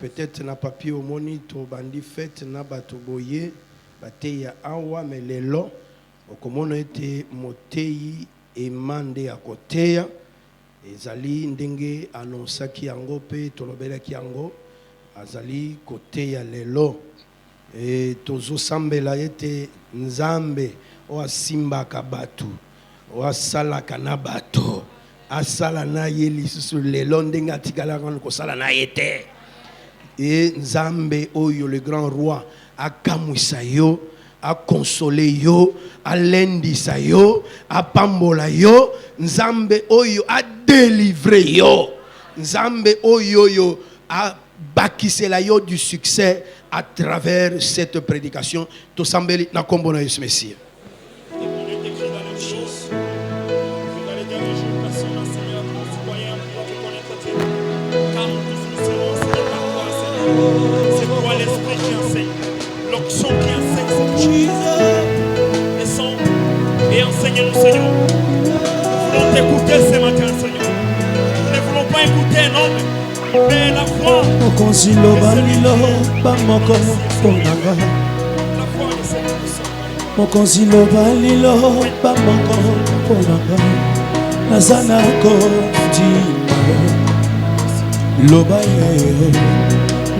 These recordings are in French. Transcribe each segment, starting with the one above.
peut-être na papier au monito bandi fête na bato boye bate ya awa mais lelo okomono ete motei emande ya koteya ezali ndenge annonsaki yango pe tolobelaki yango azali koteya lelo et tozo sambela ete nzambe o asimbaka batu o asalaka na bato asala na ye lisusu lelo ndenge atikalaka kosala na ye te et nzambe oyo le grand roi akamwisa yo akonsolé yo alendisa yo apambola yo nzambe oyo adélivre yo nzambe oyo yo abakisela yo du succès à travers cette prédication to sambeli na kombo na Yesu Messie. C'est toi l'esprit qui enseigne, l'onction qui enseigne, c'est Jésus. Et enseigne-nous, Seigneur. Nous voulons t'écouter ce matin, Seigneur. Nous ne voulons pas écouter un homme, mais la foi. La foi de Seigneur.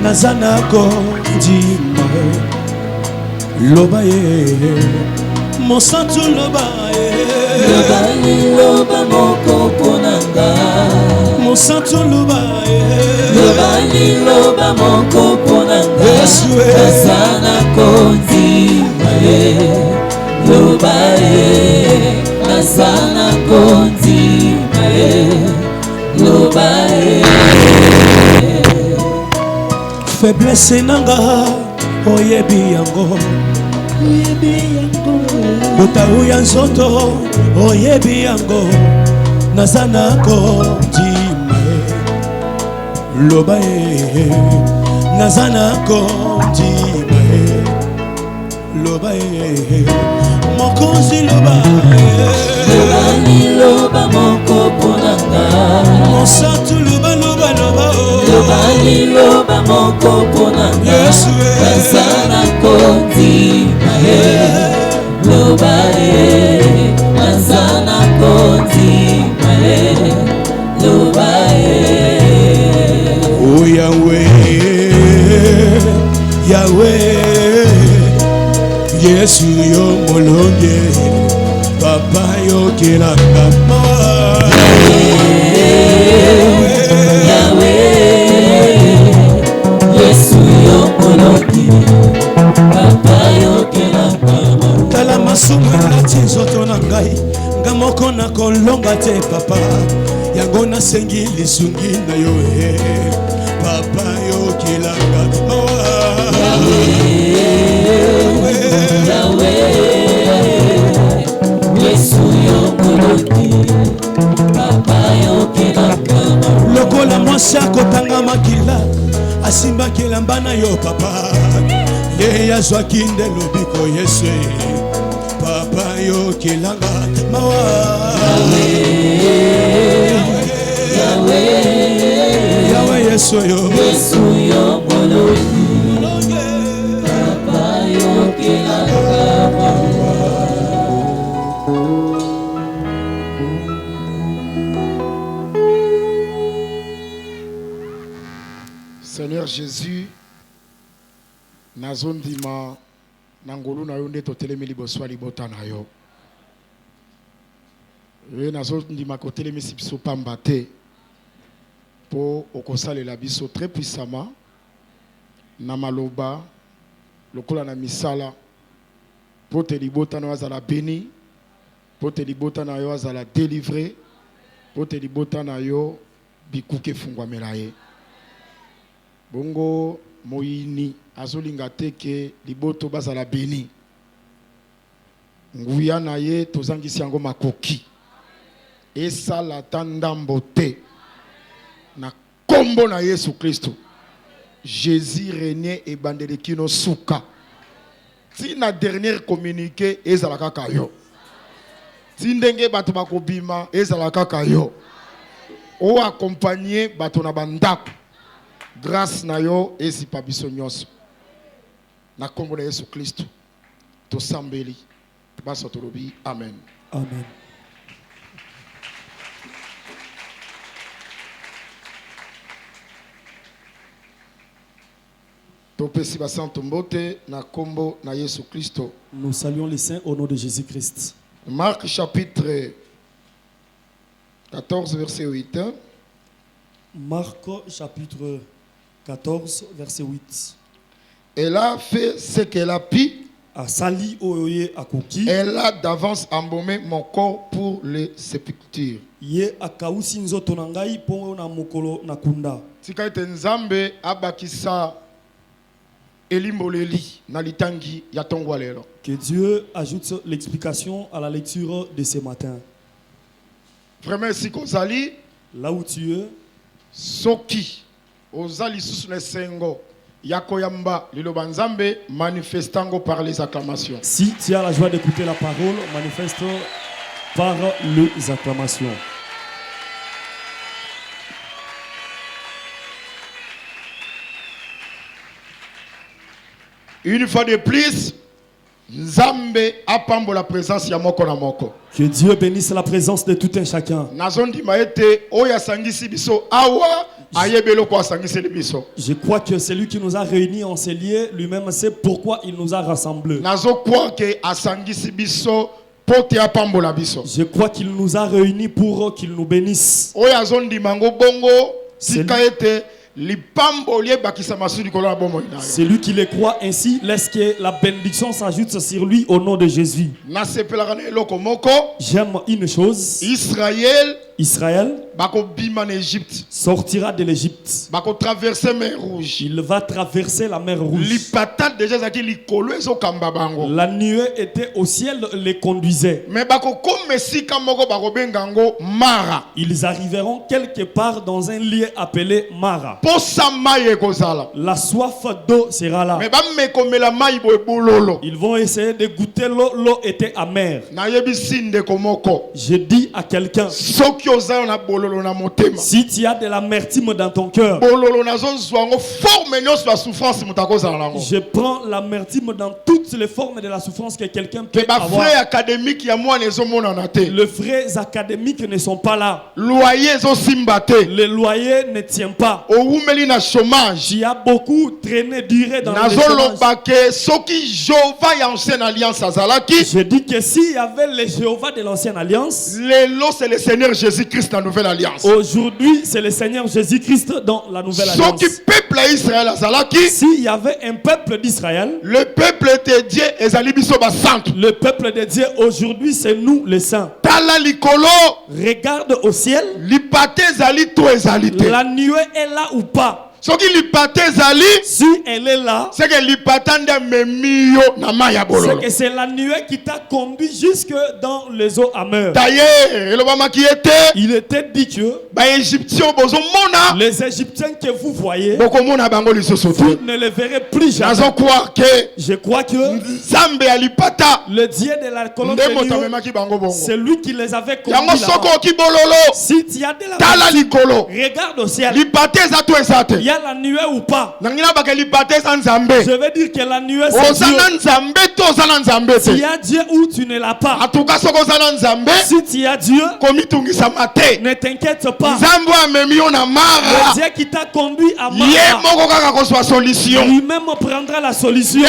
Nazanako dima lobaye mon santu lobaye loba moko ponanga mon santu lobaye loba moko ponanga nazanako dima lobaye nazanako dima lobaye faiblesse nanga oyebi yango botawu ya nzoto oyebi yango nazanako dima loba ye nazanako dima loba ye mokonzi loba loba moko ponanga monsantu loba loba moko ponanga nazanako dima loba nazanako dima loba oh Yahweh Yesu yo molonge papa yo kelanga Yesu yo molonge papa yo kelanga tala masumu na tinzoto na ngai ngamoko na kolonga te papa yango nasengi lisungi na yo papa yo kelanga Yesu yo molonge papa yo kelanga lokola mwasi akotanga makila asimbaki elamba na yo papa ye yazwaki nde lobiko Yesu papa yo kelanga mawa Yahweh Yesu yo molonge papa yo kelanga Seigneur Jésus, nazondima nangolu na yo nde totelemi liboso libota na yo. Nazondima kotelemisi biso pamba te po okosalela biso très puissamment na maloba lokola na misala po te libota na yo azala béni, po te libota na yo azala délivré, po te libota na yo bikuke fungwamela ye. Bongo moyini azolinga teke liboto bazala béni. Nguya na ye tozangisi yango makoki. Esala tandambo te. Na kombo na Yesu Kristo. Jésus régné et bandelekino souka. Si na dernier communiqué ezala kaka yo. Si ndenge bato bakobima ezala kaka yo. O accompagner bato na bandako. grâce na yo ezipa biso nyonso na kombo na Yesu Kristo tosambeli baso tolobi amen. Amen. Topesi basanto mbote na kombo na Yesu Kristo. Nous saluons les saints au nom de Jésus-Christ. Marc chapitre 14 verset 8. Marc chapitre 14 verset 8. Elle a fait ce qu'elle a pu. A sali oyoye akoki. Elle a d'avance embaumé mon corps pour les sépultures. Ye akausi nzoto na ngai po na mokolo na kunda. Tika ete Nzambe abakisa elimboleli na litangi ya tongwa lelo. Que Dieu ajoute l'explication à la lecture de ce matin. Vraiment si kozali là où tu es, soki ozali susu na sengo yakoyamba liloba Nzambe manifestango par les acclamations. Si tu as la joie d'écouter la parole, manifeste par les acclamations. Une fois de plus, Nzambe apambo la présence ya moko na moko. Que Dieu bénisse la présence de tout un chacun. Nazondi maete oya sangisi biso awa ayebelo kwa sangisi biso. Je crois que celui qui nous a réunis en ces lieux, lui-même sait pourquoi il nous a rassemblés. Nazo croire que asangisi biso pote apambo la biso. Je crois qu'il nous a réunis pour qu'il nous bénisse. Oya zondi mango bongo sikaete c'est lui qui les croit ainsi, laisse que la bénédiction s'ajoute sur lui au nom de Jésus. J'aime une chose. Israël sortira de l'Égypte. Il va traverser la mer Rouge. La nuée était au ciel, les conduisait. Ils arriveront quelque part dans un lieu appelé Mara. La soif d'eau sera là. Ils vont essayer de goûter l'eau. L'eau était amère. Je dis à quelqu'un, si tu as de l'amertume dans ton cœur, je prends l'amertume dans toutes les formes de la souffrance que quelqu'un peut avoir. Les frais académiques ne sont pas là. Le loyer ne tient pas. Il y a beaucoup traîné, duré dans le chômage. Je dis que s'il y avait le Jéhovah de l'ancienne alliance, c'est le Seigneur Jésus-Christ dans la nouvelle alliance. Aujourd'hui, c'est le Seigneur Jésus-Christ dans la nouvelle alliance. S'il y avait un peuple d'Israël, le peuple de Dieu, aujourd'hui, c'est nous les saints. Regarde au ciel. La nuée est là ou pas? Si elle est là, c'est que c'est la nuée qui t'a conduit jusque dans les eaux amères. Il était dit que les Égyptiens que vous voyez, vous ne les verrez plus jamais. Je crois que le Dieu de la colonne de nuée, c'est lui qui les avait conduits là-bas. Si tu as de la musique, regarde au ciel. Il y a la nuée ou pas? Je veux dire que la nuée c'est Dieu. Si y a Dieu ou tu ne l'as pas. Si tu as Dieu, ne t'inquiète pas. Le Dieu qui t'a conduit à Mara, lui-même prendra la solution.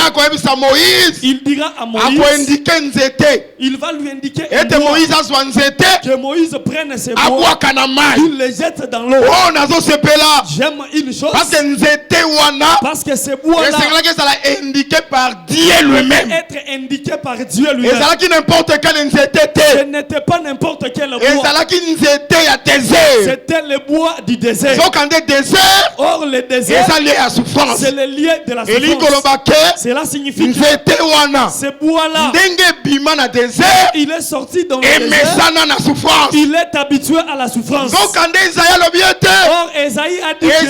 Il dira à Moïse, il va lui indiquer que Moïse prenne ses bois, il les jette dans l'eau. J'aime une chose, parce que ces bois-là par Dieu lui-même. Être indiqué par Dieu lui-même. Ce n'était pas n'importe quel bois. C'était le bois du désert. Or le désert, c'est le lieu de la souffrance. Cela signifie que ce bois-là, il est sorti dans le désert. Il est habitué à la souffrance. Or Esaïe a dit que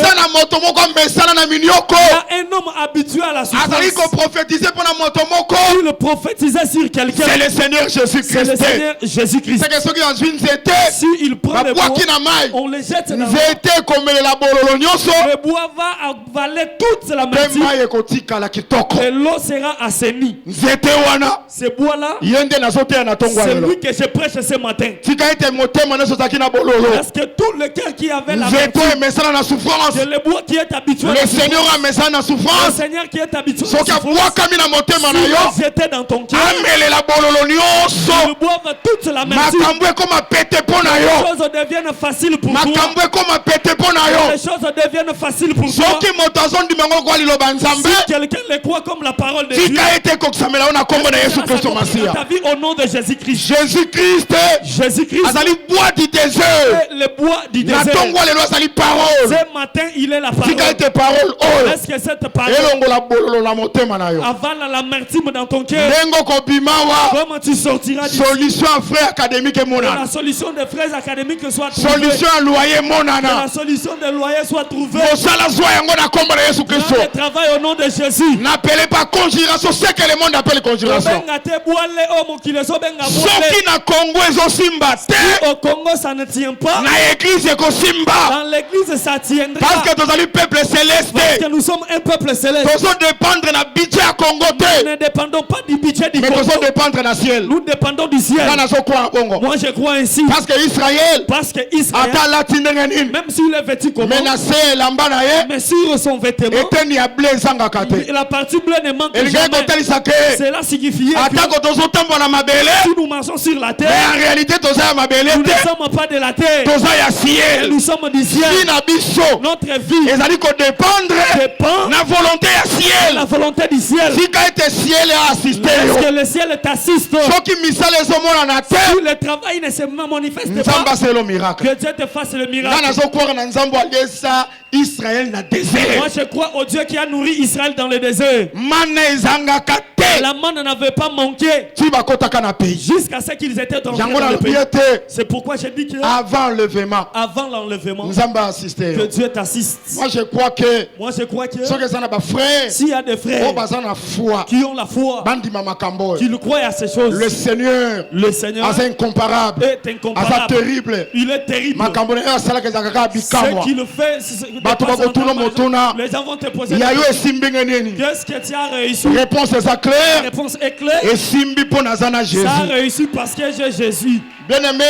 moto moko mesana na minioko. Il y a un homme habitué à la Azali souffrance. ko prophétiser pour na moto moko. Il le prophétisait sur quelqu'un. C'est le Seigneur C'est le Jésus-Christ. Seigneur Jésus-Christ. C'est que ceux qui ont une zété. Si il prend le bois, Babwaki na mai. on les jette dans l'eau. Zété comme la bololo nyonso. Le bois va avaler toute la Pe matière mai ekotika la kitoko. et l'eau sera assainie. Nzete wana. Ce bois-là, Yende na zote na tongo c'est lelo. lui que je prêche ce matin. Tika ete motema na sozaki na bololo. Parce que tout le cœur qui avait la Nzeto matière, emesana na souffrance. c'est le bois qui est habitué à la Le Seigneur souffrance. amesana na Le souffrance. Seigneur qui est habitué à la Soki souffrance. abwakami na motema na yo. J'étais dans ton cœur. Amelela bololo Le nyonso. bois va toute la matière. Makambo ekoma pete mpo na Les yo. choses deviennent faciles pour toi. Makambo ekoma pete mpo na yo. Les choses deviennent faciles pour toi. Soki moto azondima ngo kwa liloba nzambe. Si quelqu'un le croit comme la parole de Dieu, Tika ete kokisamela yo na kombo na Yesu ça Kristo commence dans Masia. ta vie au nom de Jésus-Christ. Jésus-Christ Jésus-Christ azali bois du désert. est le bois du Na désert. tongo lelo azali parole. Ce matin, il est la parole. Tika ete parole oyo. Est-ce que cette parole Elongola bololo na motema na yo. avale l'amertume dans ton cœur? Ndengo kobima wa. Comment tu sortiras du Solution à frère académique que monana. la solution des frères académiques soit trouvée? Solution à loyer Que monana. la solution des loyers soit trouvée? Mosala zwa yango na kombo na Yesu Dans Kristo. le travail au nom de Jésus. N'appelez pas conjuration, c'est que le monde appelle conjuration. Obenga te boile homme qui les obenga boile. Soki na Congo ezosimba te, Au Congo, ça ne tient pas. na église ekosimba. Dans l'église, ça tiendra. Parce que tozali peuple Parce céleste. que nous sommes un peuple céleste. Tozo dépendre na budget à Congo Nous te, ne dépendons pas du budget du mais Congo. tozo dépendre na ciel. Nous dépendons du ciel. Nga nazo kwa bongo. Moi, je crois ainsi. Parce que Israël Parce que Israël, ata lati ndenge nini, même s'il est vêtu comme mais na se elamba na ye, mais sur son vêtement, eteni ya blé ezangaka te. la partie bleue ne manque Elingi jamais. kotalisa ke Cela signifie que atako tozotambola na mabele, si nous marchons sur la mais terre, en réalité toza ya mabele nous ne te, sommes pas de la terre. toza ya ciel. Nous sommes du ciel. Si na biso Notre vie ezali kodépendre dépend na volonté ya de la ciel. volonté du ciel. Tika ete ciel assiste Est-ce yo. que le ciel t'assiste? Soki misala ezomona na te, Si le travail ne se manifeste nzambe pas, aselo miracle. que Dieu te fasse le Nga miracle. nazokwaka na nzambe aliesa Israël na Moi, désert. je crois au Dieu qui a nourri Israël dans le désert. Mana ezangaka te, La manne n'avait pas manqué ti bakotaka na pays. jusqu'à ce qu'ils étaient entrés Yango dans le pays. nalobi ete C'est pourquoi j'ai dit que avant enlèvement, avant l'enlèvement, nzambe assiste que yo. Dieu t'assiste. Moi je crois que Moi, je crois que soki eza na bafrère s'il y a des frères oyo baza na foi qui ont la foi, bandima makambo qui oyo, le croient à ces choses, le Seigneur le Seigneur aza incomparable, est aza incomparable. terrible. Il est terrible. Makambo na yo asalaka ezalaka kaka Ce bikamwa. qu'il fait, c'est- Bato bakotuna motuna, les gens vont te poser ya des yo questions. esimbi nge nini? Qu'est-ce que tu as réussi? Réponse eza La claire, réponse est claire. esimbi mpo naza na Jésus. Ça a réussi parce que j'ai Jésus. Bien aimé,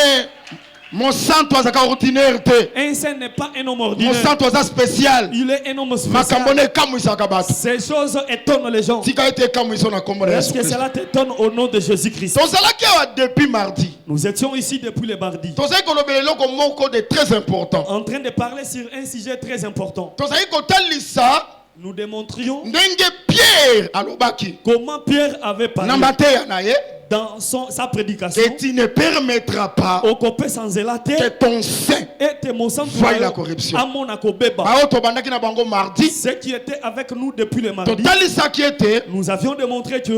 mon santo azaka ordinaire te, Un saint n'est pas un homme mon ordinaire. santo aza spécial. Il est un homme Makambo spécial. na ekamwisaka bato, Ces choses étonnent les gens. tika ete ekamwiso na kombo na Est-ce Yesu que Kristo. cela t'étonne au nom de Jésus-Christ? Tozalaki awa depuis mardi, Nous étions ici depuis le mardi tozali kolobela eloko moko de très important. en train de parler sur un sujet très important. Tozali kotalisa Nous démontrions ndenge Pierre alobaki comment Pierre avait parlé na mateya na ye, dans sa prédication. que tu ne permettras pas Au copé sans que zélate ton sein et mon sang voie la corruption. à mon akobeba. bao tobandaki na bango mardi, Ceux qui étaient avec nous depuis le mardi, totalisaki ete nous avions démontré que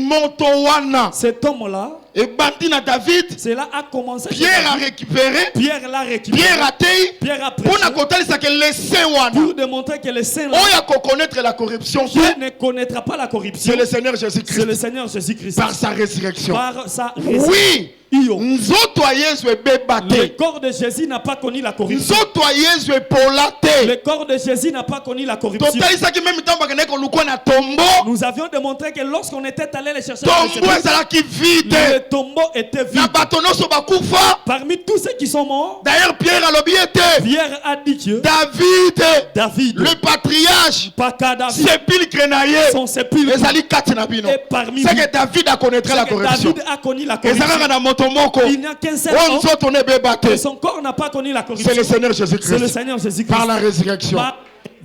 moto wana cet homme-là, ebandi na David, cela a commencé. chez Pierre a David. récupéré, Pierre l'a récupéré. Pierre a tei Pierre a mpona prêché kotalisa ke le sein wana pour démontrer que le saint là, oyo akokonnaître la corruption qui te, ne connaîtra pas la corruption, c'est le Seigneur c'est Jésus-Christ le Seigneur Jésus-Christ par sa résurrection. par sa Oui, Iyo. nzoto ya Yesu ebeba Le te, corps de Jésus n'a pas connu la corruption. nzoto ya Yesu epola te. Le corps de Jésus n'a pas connu la corruption. Totalisaki meme ntango bakendaki kolukwa na tombo, Nous avions démontré que lorsqu'on était allé les chercher, dans le tombo sepulcre, ezalaki vide, le tombeau était vide. na bato nyonso bakufa. Parmi tous ceux qui sont morts, D'ailleurs Pierre alobi ete Pierre a dit que David, David, le patriarche, pas qu'à David, sépulcre na ye son sépulcre ezali kati na bino. est parmi C'est nous. que David a connaîtra la C'est que corruption. David a connu la ezalaka corruption. na moto moko Il n'y a qu'un seul oyo homme, nzoto na ebeba et te, son corps n'a pas connu la c'est corruption. le Seigneur C'est le Jésus-Christ Seigneur Jésus-Christ. par la résurrection. Par-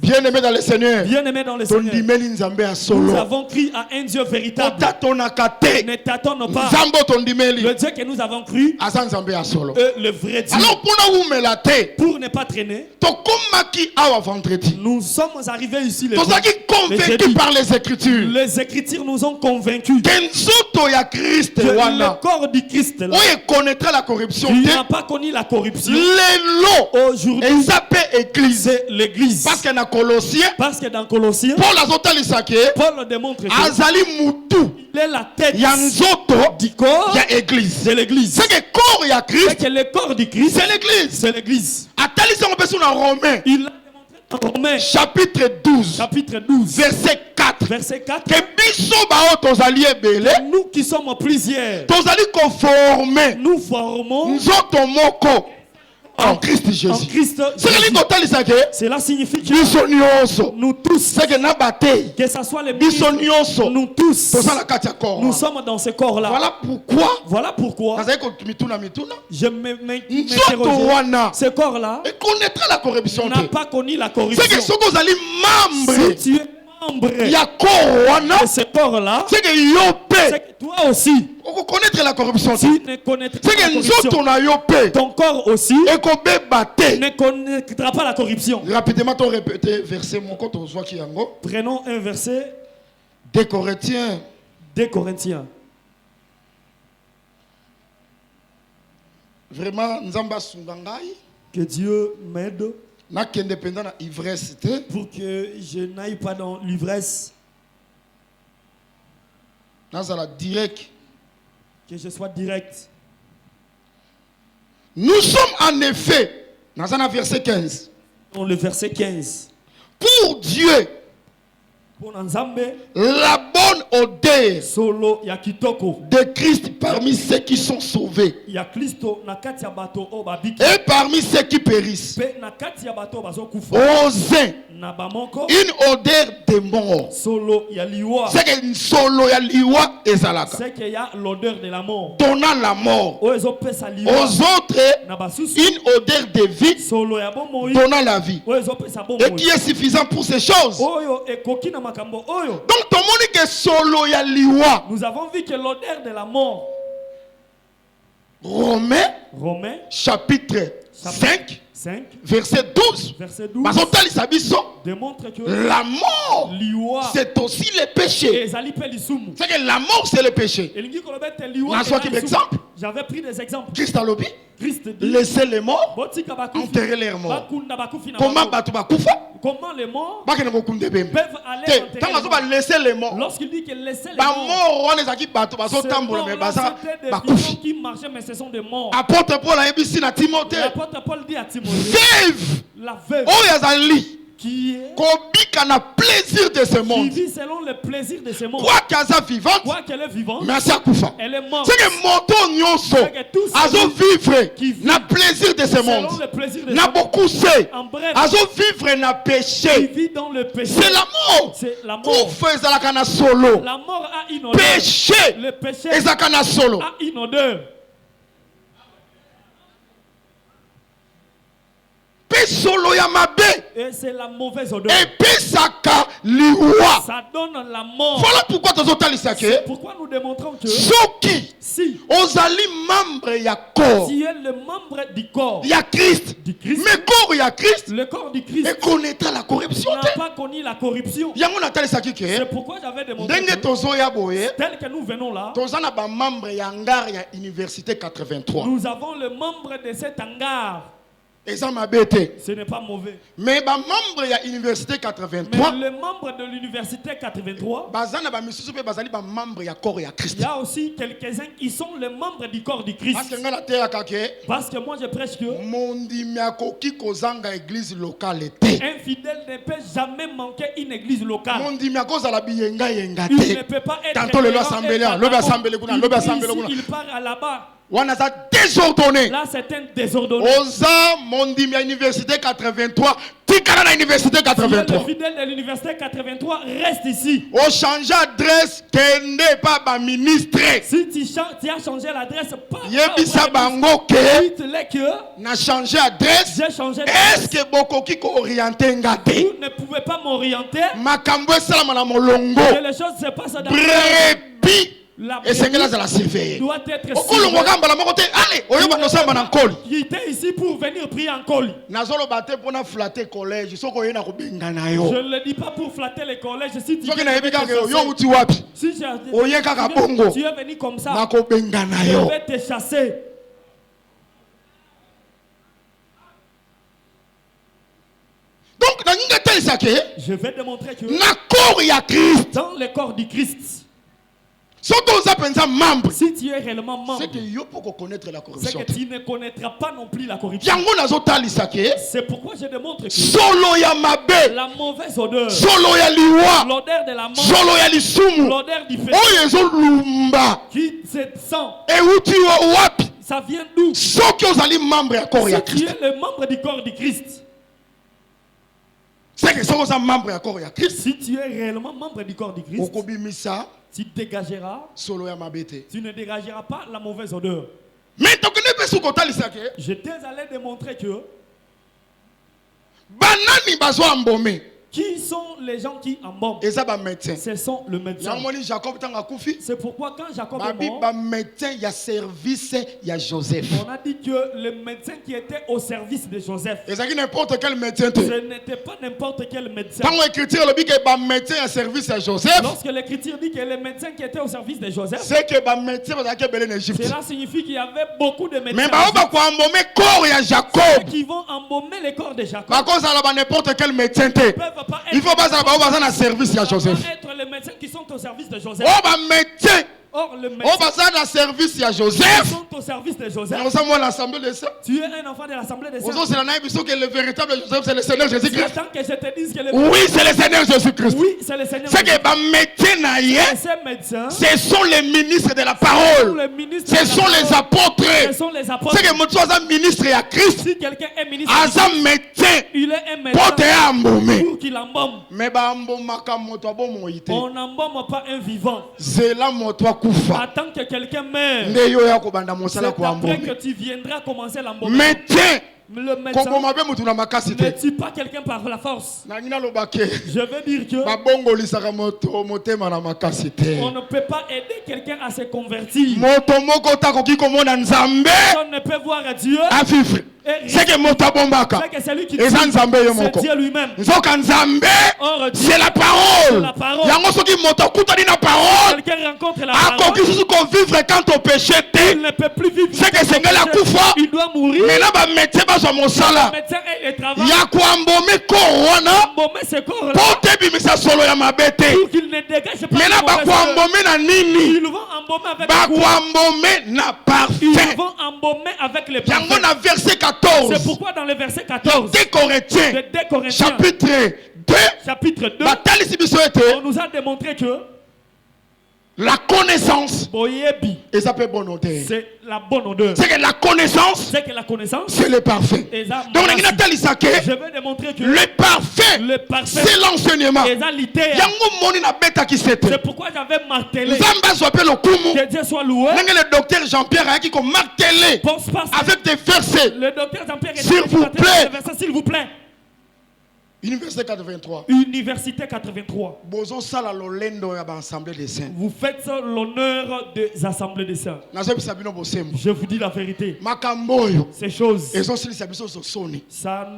Bien-aimé dans le Seigneur, Bien-aimé dans le Seigneur, tondimeli nzambe ya nous solo, avons cru à un Dieu véritable. otatonaka te, Ne tâtonnons pas. nzambe otondimeli Le Dieu que nous avons cru aza nzambe ya solo. est le vrai Dieu. Alors mpona umela te, Pour ne pas traîner, tokomaki awa vendredi, nous sommes arrivés ici les tozalaki convaincu jeudi. par les Écritures Les Écritures nous ont convaincus ke nzoto ya Christ que le wana corps du Christ là, oyo ekonnaîtra la corruption qui te, n'a pas connu la corruption, lelo aujourd'hui eza mpe église, c'est l'église. parce que na Colossiens, Parce que dans Colossiens, Paul azotalisa ke Paul démontre que azali mutu il est la tête ya nzoto du corps ya église. de l'église. C'est que corps ya C'est Christ, que le corps du Christ, c'est l'église. c'est l'église. Atalisa on peut sur dans Romains Il l'a démontré dans Romains, chapitre 12 chapitre 12, verset 4 verset 4. que biso bao tozali ebele Nous qui sommes plusieurs, tozali conformer nous formons nzoto moko en Christ en Jésus. Christ. C'est que totalisa ke Cela signifie que biso nyonso nous tous, c'est que na batei que ce soit les biso ministres, nyonso nous tous, tozala kati ya corps. nous sommes dans ce corps-là. Voilà pourquoi pourquoi nazali mituna je nzoto m'interroge. wana Ce corps-là ekonnaîtra la corruption n'a te. pas connu la C'est que corruption. soki ozali membre Si tu es membre ya corps wana de ce corps-là, c'est que yo c'est pe que toi aussi, okokonnaître la corruption te. tu ne connaîtras C'est pas la que nzoto corruption. na yo pe Ton corps aussi ekobeba te. ne connaîtra pas la corruption. Rapidement to répéter verset moko tozwaki yango. Prenons un verset 2 Corinthiens 2 Corinthiens. vraiment nzamba asunga ngai Que Dieu m'aide nakende pendant na ivresse te. pour que je n'aille pas dans l'ivresse, Nazala direct. que je sois direct. Nous sommes en effet dans un verset 15. Dans le verset 15. Pour Dieu Pour Nzambe, la bonne odeur solo ya kitoko. de Christ parmi ceux qui sont sauvés Ya Kristo na kati ya bato o babiki. et parmi ceux qui périssent. Pe na kati ya bato bazokufa. Aux uns, Na bamoko une odeur de mort. solo ya liwa. C'est que solo ya liwa ezalaka. C'est qu'il y a l'odeur de la mort. Donnant la mort. O ezopesa liwa. Aux autres, Na basusu une odeur de vie solo ya bomoi. donnant la vie. O ezopesa Et bomoi. qui est suffisant pour ces choses. Oyo ekoki na makambo oyo. Donc, tout le monde que solo ya liwa. Nous avons vu que l'odeur de la mort. Romains, Romains chapitre 5, 5, verset 12. verset 12 Bazotalisa biso, démontre que la mort, liwa c'est aussi le péché. ezali pe lisumu. C'est que la mort, c'est le péché. Elingi koloba te liwa Nazwaki eza lisumu. exemple. J'avais pris des exemples. Christ a lobby, Christ dit laissez les morts botika bakufi. enterrer leurs morts. Bakunda bakufi na Comment bango. batu bakufa? Comment les morts Bakene kokunde bembe. peuvent aller Te, enterrer tant les bazo morts. ba laisser les morts. Lorsqu'il dit que laissez les Ba morts, mort wana ezaki bato bazo ces tambola mais morts-là, baza c'était des bakufi. vivants qui marchaient, mais ce sont des morts. Apôtre Paul a ebisi na Timothée. L'apôtre Paul dit à Timothée, Veuve la veuve oyo azali qui est kobika na plaisir de ce qui monde. vit selon le plaisir de ces morts, Quoi qu'aza vivante, quoi qu'elle est vivante, mais asi akufa. elle est morte. C'est que moto nyonso C'est que tout azo celui vivre qui vit na plaisir de ce selon monde. le plaisir de Na ces morts, beaucoup c'est en bref, azo vivre na qui péché. vit dans le péché, C'est la mort. c'est la mort. Kufa ezalaka na solo. La mort a une odeur. Péché Le péché ezalaka na solo. a une odeur. Pe solo ya mabe Et c'est la mauvaise odeur. epesaka liwa. Ça donne la mort. Voilà pourquoi tozotalisa C'est ke pourquoi nous démontrons que soki si ozali membre ya corps tu es le membre du corps, ya Christ, du Christ, mais corps ya Christ le corps du Christ ekonnaîtra la corruption n'a te. pas connu la corruption. Yango natalisaki ke C'est pourquoi j'avais démontré ndenge que, tozoya boye tel que nous venons là, toza na bamembre ya ngar ya université 83 nous avons le membre de cet hangar. eza mabe te, Ce n'est pas mauvais. mais bamembre ya université Mais 83 le membre de l'université 83, baza na bamisusu mpe bazali bamembre ya corps ya Christ. il y a aussi quelques-uns qui sont les membres du corps du Christ. Parce que ngai nateyaka ke Parce que moi je prêche que mondimi akoki kozanga église locale te, un fidèle ne peut jamais manquer une église locale. mondimi akozala biyengayenga Il ne te. peut pas être Tantôt le loi errant assemblée, et lobe vagabond. assemblée kuna, Il lobe prie assemblée ici, kuna. il part à là-bas. Wana za désordonné. Là, c'est un désordonné. Oza mondimi ya université 83 tikala na université Si le 83. fidèle de l'université 83 reste ici. O change adresse kende pa ba ministre. Si tu as changé l'adresse, pas Yebisa bango ke dites-les que na changer adresse. j'ai changé Est-ce d'adresse. que bokoki ko orienter ngate? Vous ne pouvez pas m'orienter. Makambo esalama na molongo. Que les choses se passent dans Brebi la esengela zala surveiller. doit être Okolongo surveillée. kamba la moko te. Allez, oyoba tosamba na nkoli. Il était ici pour venir prier en col. Nazoloba te pona flatter collège soko yena ko benga na Je yo. ne le dis pas pour flatter les collèges. Si tu Soki viens na de yebi te kaka yo chasser, uti wapi? si Oye kaka bongo. tu es venu comme ça, Na ko benga na je yo. vais te chasser. Donc na ninga te Je vais démontrer que na corps ya Christ dans le corps du Christ, soki oza penza membre si tu es réellement membre, c'est que yo pour connaître la c'est corruption que tu ne connaîtras pas non plus la corruption. yango nazotalisa ke C'est pourquoi je démontre que solo ya mabe la mauvaise odeur, solo ya liwa l'odeur de la mort, solo ya lisumu l'odeur du feu oyo ezolumba qui se sent, euti wapi ça vient d'où? soki ozali membre ya corps ya Si tu Christ es le membre du corps du Christ, c'est que soki oza membre ya corps ya Christ si tu es réellement membre du corps du Christ, okobimisa tu dégageras, solo ya mabe te tu ne dégageras pas la mauvaise odeur. mais tokende mpe soki otalisa ke J'étais allé démontrer que banani bazwa mbome qui sont les gens qui embaument. eza bamédecin Ce sont le médecin. yango moni Jacob ntango akufi C'est pourquoi quand Jacob est babi mort, bamédecin ya service ya Joseph on a dit que le médecin qui était au service de Joseph, ezalaki n'importe quel médecin te ce n'était pas n'importe quel médecin. ntango écriture elobi ke bamédecin ya service ya Joseph Lorsque l'écriture dit que les médecins qui étaient au service de Joseph, c'est que bamédecin bazalaki ebele na Égypte cela signifie qu'il y avait beaucoup de médecins mais bao bakoambome corps ya Jacob qui vont embaumer les corps de Jacob. bakozala ba n'importe quel médecin te Ils ne peuvent pas il faut bazala bao baza na service ya ça va Joseph être les médecins qui sont au service de Joseph. o bamédecin Or, le o médecin baza na service ya qui Joseph sont au service de Joseph, oza mwana l'assemblée de ça tu es un enfant de l'Assemblée des Saints. ozosela na ye biso que le véritable Joseph c'est le Seigneur Jésus-Christ J'attends que je te dise que le oui c'est le Seigneur Jésus-Christ oui, c'est le Seigneur. c'est que bamédecin na ye Et ces médecins, ce sont les ministres de la sont parole les ministres, ce de la sont les parole. apôtres Ce sont les apôtres. c'est que moto aza ministre ya Christ Si quelqu'un est ministre, aza médecin il est un po médecin te ya mbome pour qu'il embaume. me bambomaka moto abomoi te On n'embaume pas un vivant. zela moto akufa Attends que quelqu'un meure. nde yo ya kobanda C'est mosala après koambome que tu viendras commencer l'embaume. médecin Le médecin koboma mpe motu na makasi ne te tue pas quelqu'un par la force. nangi naloba ke Je veux dire que babongolisaka moto motema na makasi te on ne peut pas aider quelqu'un à se convertir. moto moko takoki komona nzambe On ne peut voir Dieu. afifre c'est que moto abombaka C'est que c'est lui qui eza nzambe yo c'est moko Dieu lui-même. nzoka nzambe Or Dieu, c'est la parole la parole. yango soki moto akutani na parole quelqu'un rencontre la parole, akoki susu kovivre quant au péché te il ne peut plus vivre. c'est que sengeli akufa Il doit mourir. mena bamédecin bazwa mosala Le médecin et le travail. ya koambome kor wana Embaumer ce corps-là mpo te ebimisa solo ya mabe te pour qu'il ne dégage pas mena la mauvaise odeur. bakoambome na nini Ils vont embaumer avec le goût. bakoambome na Ils parfum vont embaumer avec les yango parfums. na verset C'est 14 pourquoi dans le verset 14 de Corinthiens de 2 Corinthiens chapitre 2 chapitre 2, batalisi biso ete on nous a démontré que la connaissance Boyebi, eza mpe bonne odeur c'est la bonne odeur. c'est que la connaissance C'est que la connaissance, c'est le parfum et ça, donc nangi natalisa ke je vais démontrer que le parfum le parfum, c'est l'enseignement et ça, l'idée, yango moni nabetaki se te c'est pourquoi j'avais martelé. nzambe azwa mpe lokumu Que Dieu soit loué. ndenge le docteur Jean-Pierre ayaki komartele Pense pas ça. avec des versets Le docteur Jean-Pierre est S'il vous plaît. S'il vous plaît. Université 83 Université 83. bozosala lolendo ya baassemblée des saints Vous faites l'honneur des assemblées des saints. nazobisa bino bosembo Je vous dis la vérité. makambo oyo Ces choses, ezosilisa biso sosoni ça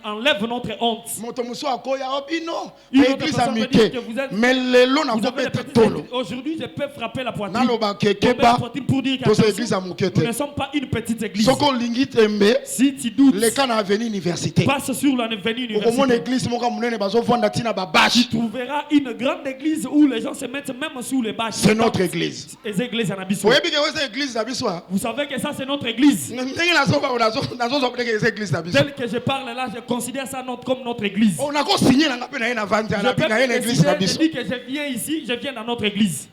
enlève notre honte. moto mosusu akoya o bino Une autre église ya personne veut mike dire que vous êtes- mais lelo Vous avez des nakobeta petites tolo églises. Aujourd'hui, je peux frapper la poitrine. naloba Tomber la kekeba poitrine pour dire toza qu'attention, église ya moke nous ne te sommes pas une petite église. soki olingi tembe Si tu doutes, leka na avenue université passe sur l'avenue okomona universitaire. église moko ya monene bazovanda ntina babashi Tu trouveras une grande église où les gens se mettent même sous les bâches. c'est notre église Les églises en Abysso. oyebi ke eza église na biso a Vous savez que ça, c'est notre église. ndenge nazozwa ndenge eza église na biso Tel que je parle là, je considère ça comme notre église. nakosinye nanga mpe na ye na vante Je peux na ye na église na décider, je biso dis que je viens ici, je viens dans notre église.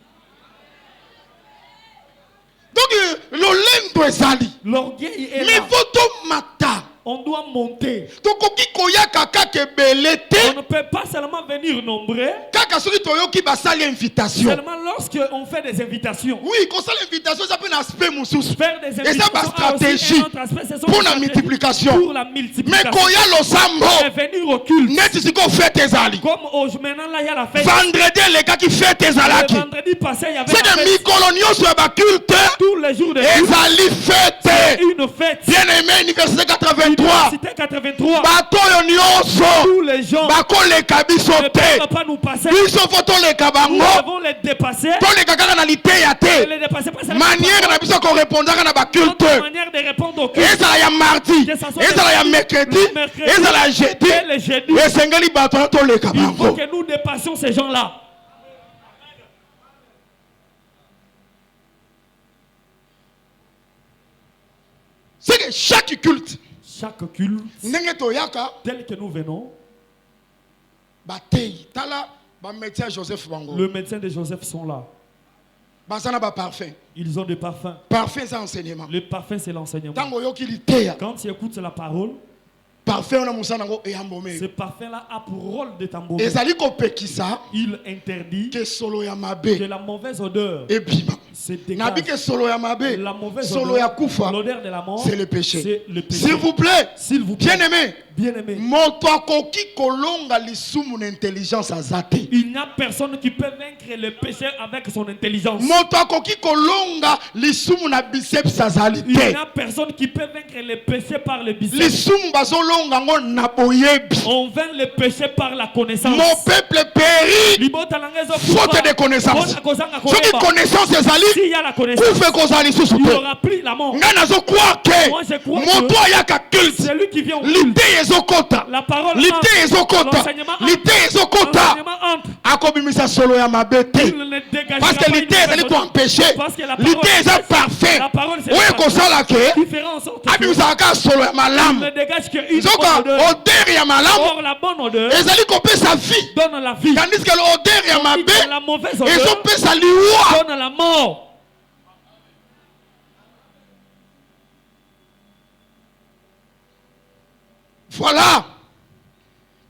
donc lolendo ezali L'orgueil est mais là. faut tomata On doit monter. tokoki koyaka kaka ebele On te ne peut pas seulement venir nombreux, kaka soki toyoki basali invitation seulement lorsqu'on fait des invitations. oui kosala invitation eza mpe na aspect mosusu Faire des eza invitations a aussi bastratégie un autre aspect, ce sont pour des la stratégies multiplication pour la mais multiplication. koya losambo Et venir au culte. neti sikoyo fete ezali Comme maintenant là, il y a la fête. vendredi elekaki fete Le ezalaki vendredi passé, il y avait c'est la que fête. mikolo nyonso ya baculte Tous les jours de culte, ezali fete une fête. bien aimé université 83 Université 83. bato oyo nyonso Tous les gens bakoleka biso ne te peuvent pas nous passer. biso fo toleka Nous bango devons les dépasser. dépasser. To le kaka na liteya Et te. les dépasser pas Manière na biso ko répondre na ba notre culte. manière de répondre au culte. Ezala ya mardi, Que ça soit ezala ya le mercredi, mercredi, ezala ya jeudi. et le jeudi. Esengeli bato to le Il faut kabango. que nous dépassions ces gens-là. C'est que chaque culte, Chaque culte, ndenge toyaka tel que nous venons, batei tala ba médecin Joseph Bango. le médecin de Joseph sont là. Basana ba parfum. Ils ont des parfums. Parfum c'est enseignement. Le parfum, c'est l'enseignement. Tango yoki liteya. Quand tu écoutes la parole, Parfum on a musana ngo eyambome. ce parfum-là a pour rôle de t'embaumer. Ezali ko pekisa Il interdit que solo ya que mabe la mauvaise odeur ebima. se Nabi dégage. que solo ya mabe, La mauvaise solo ya odeur, kufa, l'odeur de la mort, c'est le péché. c'est le péché. S'il vous plaît, S'il vous plaît, bien aimé, bien-aimé, moto akoki kolonga lisumu na intelligence azate. il n'y a personne qui peut vaincre le péché avec son intelligence. Moto akoki kolonga lisumu na biceps azali Il n'y te. a personne qui peut vaincre le péché par le biceps. Lisumu bazolonga ngo na boyebi. On vainc le péché par la connaissance. Mon peuple périt Libota langezo faute kufa. de connaissance. Bona kozanga Soki koyeba. connaissance ezali, S'il y a la connaissance, kufe kozali susu il te. aura pris la mort. Nga nazo croire que Moi, je crois moto que ayaka culte. c'est lui qui vient au culte. Lite ezokota. La parole Lite entre. ezokota. L'enseignement entre. Lite ezokota. L'enseignement entre. Akobimisa solo ya mabe te. Il ne dégagera Parce que pas une l'idée ezali mauvaise odeur. koempêcher. Parce que la parole, L'idée eza parfait. la parole, c'est Oyo le kosala ke qui fera en sorte que abimisaka kaka solo ya il malamu. ne dégage qu'une Nzoka bonne odeur. odeur ya malamu Or, la bonne odeur ezali kopesa vie. donne la vie. Tandis que l'odeur ya Tandis que mabe la mauvaise odeur ezopesa liwa. donne la mort. Voilà.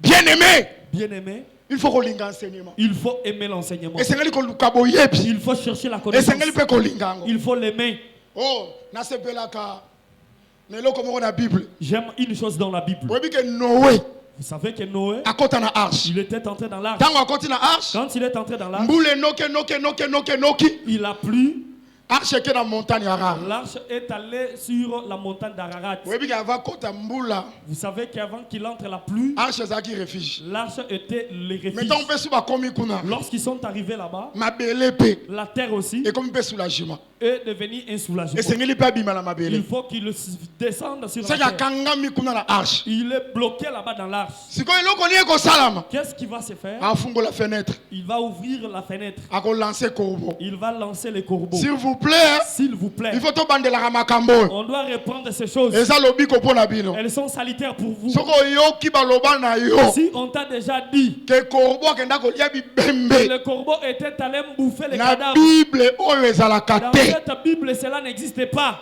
Bien aimé, Bien-aimé, il faut kolinga enseignement. il faut aimer l'enseignement. Esengeli koluka boyebi. Il faut chercher la connaissance. Esengeli pe kolinga ngo. Il faut l'aimer. Oh, nasepelaka na eloko moko na Bible. J'aime une chose dans la Bible. Oyebi ke Noé Vous savez que Noé, akota na arche. il était entré dans l'arche. Tango akoti na arche, Quand il est entré dans l'arche, mbule noki. il a plu. Arche ke na montagne Ararat. L'arche est allée sur la montagne d'Ararat. Oyebi ke ava kota mbula, Vous savez qu'avant qu'il entre la pluie, arche ezaki refuge. l'arche était le refuge. Maintenant pe su bakomi kuna. Lorsqu'ils sont arrivés là-bas, Mabele pe la terre aussi et comme pe soulagement. est devenue un soulagement. Esengeli pe abima na Il mabele. faut qu'il descende sur C'est la terre. kangami kuna na arche. Il est bloqué là-bas dans l'arche. Sikoyo eloko ni eko salama. Qu'est-ce qu'il va se faire? Afungo la fenêtre. Il va ouvrir la fenêtre. Ako lancer corbeau. Il va lancer les corbeaux. S'il vous plaît, S'il vous plaît, il faut to bandela makambo. on doit reprendre ces choses. Eza lobi ko pona bino. Elles sont salutaires pour vous. Soko yoki baloba na yo. Si on t'a déjà dit Que corbeau akenda kolia que bibembe. le corbeau était allé bouffer les Na cadavres, Bible oyo ezalaka dans te. cette Bible, cela n'existe pas.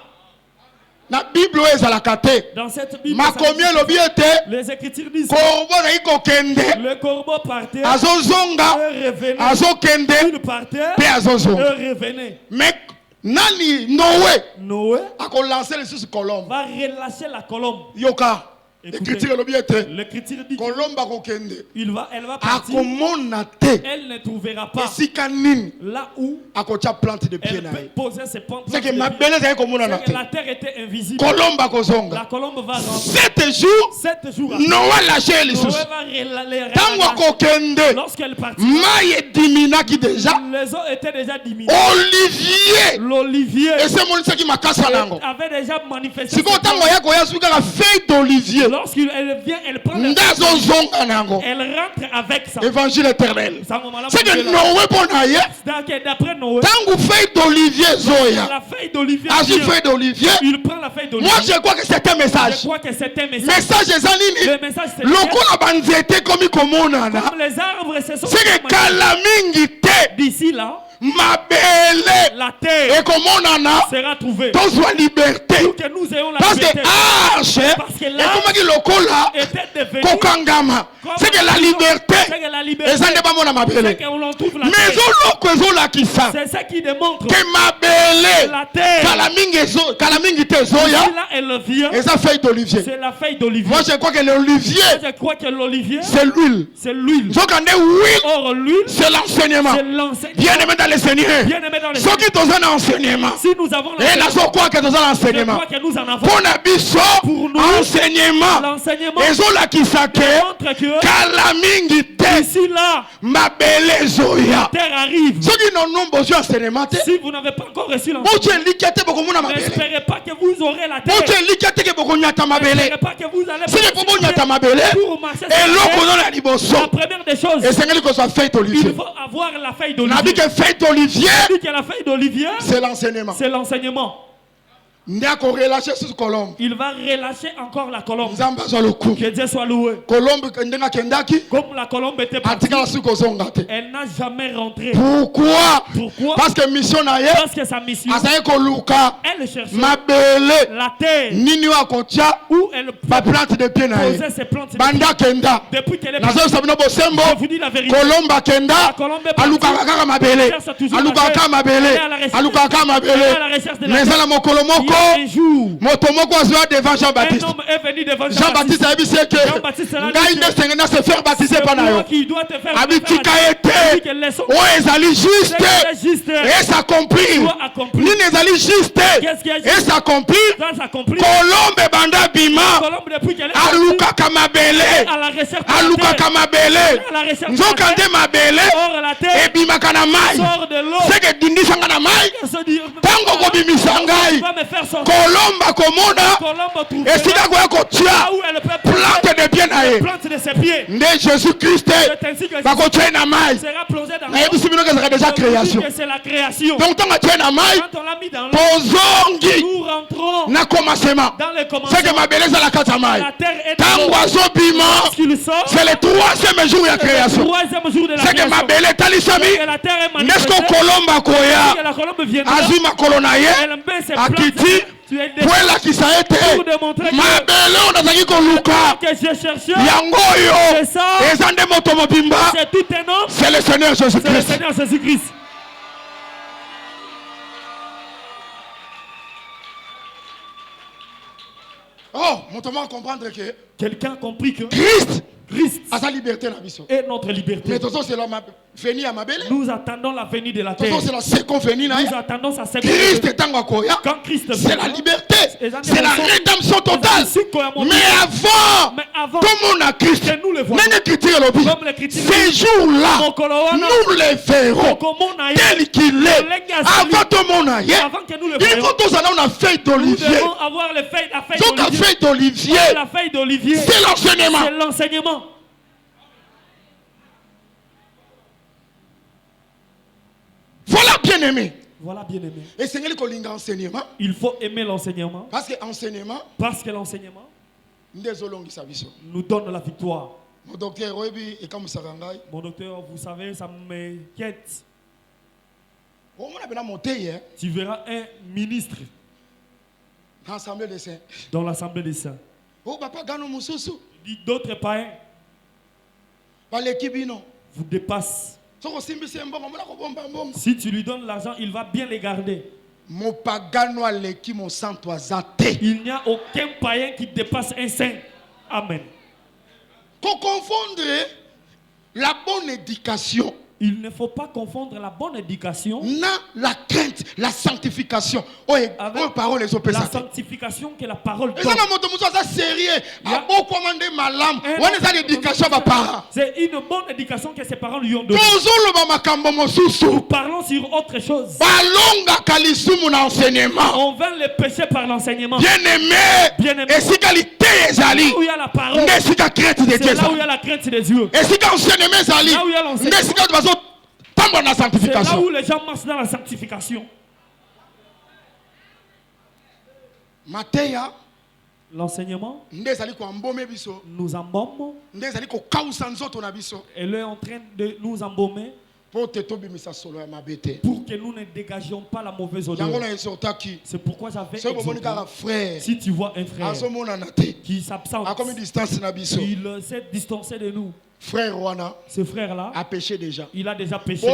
Na Bible oyo ezalaka te. Dans cette Bible, Makomi ça lobi ete les Écritures disent corbeau na iko kende. le corbeau partait Azozonga, et revenait. azokende Il partait pe azozonga. et revenait. Mais nani Noé Noé ako lancer les colombe. va relâcher la colombe. Yoka. Écoutez. Écriture lobi ete L'Écriture dit colombe akokende. elle va partir. Akomona te. Elle ne trouvera pas Esika nini là où akotia plante de pied elle na peut ye. poser ses plantes. C'est que mabele ezali komona na C'est que te. la terre était invisible. Colombe La akozonga. colombe va rentrer. 7 jours 7 jours après, Noé lâché Noé lisusu. va les Tango relâcher. akokende Lorsqu'elle partit, mai ediminaki déjà. les eaux étaient déjà diminuées. Olivier L'olivier esemonisaki makasa nango. avait déjà manifesté. Sikoyo ntango ya koya soki kaka feuille d'olivier Lorsqu'elle vient, elle prend nde azozonga nango. elle rentre avec ça. Évangile éternel. Ça, moment-là, C'est que mon Dieu, là. Noé mpo na ye C'est-à-dire que d'après Noé, ntango feuille d'olivier ezoya la feuille d'olivier, azwi vient. feuille d'olivier. Il prend la feuille d'olivier. Moi je crois que c'est un Je message. crois que c'est un message. Message eza nini Le message, c'est lokola banzete ekomi komonana. comme les arbres se sont C'est que kala mingi te d'ici là, mabele la terre ekomonana sera trouvée. tozwa liberté. Pour que nous ayons la Parce que liberté. arche Parce que l'arche ekomaki lokola était devenu kokangama. comme C'est que la liberté C'est que la liberté. eza nde bamona C'est mabele. qu'on en trouve la Mais terre. ezoloko ezolakisa C'est ça qui démontre ke mabele la terre. kala mingi te Ici ezoya là, elle vient. eza feuille d'olivier. C'est la feuille d'olivier. Moi je crois que l'olivier Je crois que l'olivier, c'est l'huile. c'est l'huile. Nzoka nde huile Or, l'huile, c'est l'enseignement. c'est l'enseignement. Bien-aimé dans le Seigneur. Bien-aimé dans le Ceux qui ont un enseignement. Si nous avons Et là, je crois que nous avons je l'enseignement. crois que nous en avons. Pour Nabiso, Pour nous, enseignement. l'enseignement Et zo la kisake. montre que Kala mingi te. ici là, Mabele zoya. la terre arrive. Ceux qui n'ont pas besoin d'enseignement. Si vous n'avez pas encore reçu Boche l'enseignement, likete bokomuna mabele. n'espérez pas que vous aurez la terre. Boche likete ke bokonyata mabele. N'espérez pas que vous allez Si les pouvoir pobo nyata mabele. pour marcher sur Et la l'eau terre. dans la liboso. La première des choses, Et c'est que soit fait il Olivier. faut avoir la feuille On a dit d'olivier. que fait Olivier, Il dit que la feuille d'olivier, c'est l'enseignement. c'est l'enseignement. Ndako relâché sur Colombe. Il va relâcher encore la colombe. Nzamba zo le coup. Que Dieu soit loué. Colombe ndenga kendaki. Comme la colombe était partie, Atika la suko zongate. elle n'a jamais rentré. Pourquoi? Pourquoi? Parce que mission na ye. Parce que sa mission, Asaye koluka. elle cherchait Mabele. la terre Nini wa kotia. où elle Ba plante de pied na ye. posait ses plantes. Banda kenda. Depuis qu'elle est Nazo partie, sabino bosembo. je vous dis la vérité. Kolomba kenda. La colombe est partie. Aluka kaka mabele. Cherche toujours Aluka la terre. kaka mabele. Elle est à la recherche. Aluka kaka Elle est à la mabele. recherche de la Mais terre. la mokolo Il y a moko. un jour, Moto moko azwa devant un Jean-Baptiste. homme est venu devant Jean-Baptiste a dit c'est que Jean-Baptiste l'a dit ngai que nde sengena se faire baptiser c'est par na yo. moi qui dois te faire Abi faire tika la terre. ete. Que laissons O ezali juste. juste. Et s'accomplir. Doit accomplir. Nini ezali juste. Qu'est-ce qui est Et juste? s'accomplir. Dans sa compris. Kolombe banda bima. Colombe depuis qu'elle est partie, Aluka kamabele. à la recherche de la Aluka terre. kamabele. À la recherche de la Nzoka terre. nde mabele. Or la terre Ebima kana mai. sort de l'eau. Seke dindisanga na mai. Elle se dit, Tango kobimisa tu ngai. vas me faire sortir. Kolomba komona. Colombe trouve Esika koya kotia. là où elle peut Plante de bien na ye. plante de ses pieds. Nde Jésus-Christ. C'est ainsi que Bakotia na mai. sera plongé dans Na yebi l'eau. simino ezalaka déjà création. Que c'est la création. Donc ntango atie na mai. Quand on l'a mis dans l'eau, Tozongi nous rentrons na commencement. dans les C'est que commencements. mabele ezalaka ta mai. La terre est dans Tango l'eau. azobima. Lorsqu'il sort, C'est le troisième jour ya c'est le création. troisième jour de la C'est que création. mabele etalisami. Que la terre est Nesko manifestée. kolomba Que koya. la colombe viendra. Azwi makolo na ye. Elle met ses plantes. Akiti. Tu es Po elakisa ete. pour démontrer Mabele oyo nazalaki koluka. que je cherchais. Yango oyo. C'est ça. Eza nde moto mobimba. C'est tout un homme. C'est le Seigneur C'est le Jésus-Christ. Seigneur Jésus-Christ. Oh, moto moko comprendre que Quelqu'un a compris que Christ Christ a sa liberté na biso. est notre liberté. Mais tozo c'est la veni ya mabele. Nous attendons la venue de la terre. Tozo c'est la seconde veni na ye. Nous attendons sa seconde Christ venue. tango akoya. Quand Christ C'est la viendra, liberté. Et ça, C'est la nous sommes- rédemption totale. nous sommes- Mais avant, mais avant comme on a Christ, que nous le voyons, Nene critique le but. comme les critiques, Ces jours-là, Mokolo wana, nous les verrons comme on a tel qu'il est. Avant tout le monde, avant que nous le il faut voyions, tous aller on a feuille nous d'olivier. devons avoir la feuille Donc la d'olivier. feuille d'olivier, La feuille d'olivier, c'est l'enseignement. c'est l'enseignement. Voilà bien aimé. Voilà, bien aimé. Et c'est que l'enseignement enseignement. Il faut aimer l'enseignement Parce que enseignement, parce que l'enseignement nous donne la victoire. mon docteur Oebi et comme Sarangai, Mon docteur, vous savez, ça m'inquiète. on a monté hier Tu verras un ministre dans l'Assemblée des Saints. dans l'Assemblée des saints. Oh, papa, gano mususu. Dit d'autres païens Par l'équipe, non. vous dépassent. Si tu lui donnes l'argent, il va bien les garder. Mon pagano a l'équipe, mon sang, toi, zate. Il n'y a aucun païen qui dépasse un saint. Amen. Qu'on confondre la bonne éducation, Il ne faut pas confondre la bonne éducation la crainte, la sanctification. Oh, avec parole les la sanctification que la parole et donne. ça, c'est sérieux. Yeah. Ah, bon, commandé malam. On est à l'éducation, papa. C'est une bonne éducation que ses parents lui ont donnée. Nous Nous parlons sur autre chose. balonga kalisumu na enseignement. On va les pécher par l'enseignement. Bien aimé. Et si qualité ezali. Là où il y a la parole, Ne si ka crainte de c'est Dieu. là où il y a la crainte des yeux. Et si ka enseignement ezali. Là où il y a l'enseignement. Ne si ka bazo tambo na C'est là sanctification. où les gens marchent dans la sanctification. Mateya L'enseignement nde ezali ko ambome biso. nous embaume. Nde ezali ko kausa nzoto na biso. Elle est en train de nous embaumer Po te tobimisa solo ya mabete. pour que nous ne dégagions pas la mauvaise Yango odeur. na exhortaki. C'est pourquoi j'avais So bomoni exhorté. kaka frère. Si tu vois un frère Azomona na te. qui s'absente, A comme distance na biso. il s'est distancé de nous. Frère Wana Ce frère-là, a péché déjà. il a déjà péché.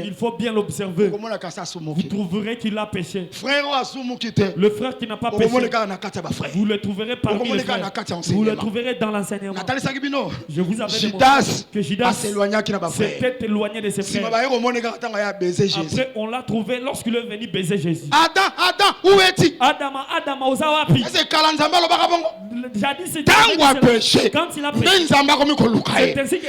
Il faut bien l'observer. Vous trouverez qu'il a péché. Le frère qui n'a pas péché, vous le trouverez parmi les frères. Vous le trouverez dans l'enseignement. Je vous avais demandé que Judas s'était éloigné de ses frères. Après, on l'a trouvé lorsqu'il est venu baiser Jésus. Adam, où es-tu? Adam, Ozawapi. Jadis, quand il a péché, c'est ainsi que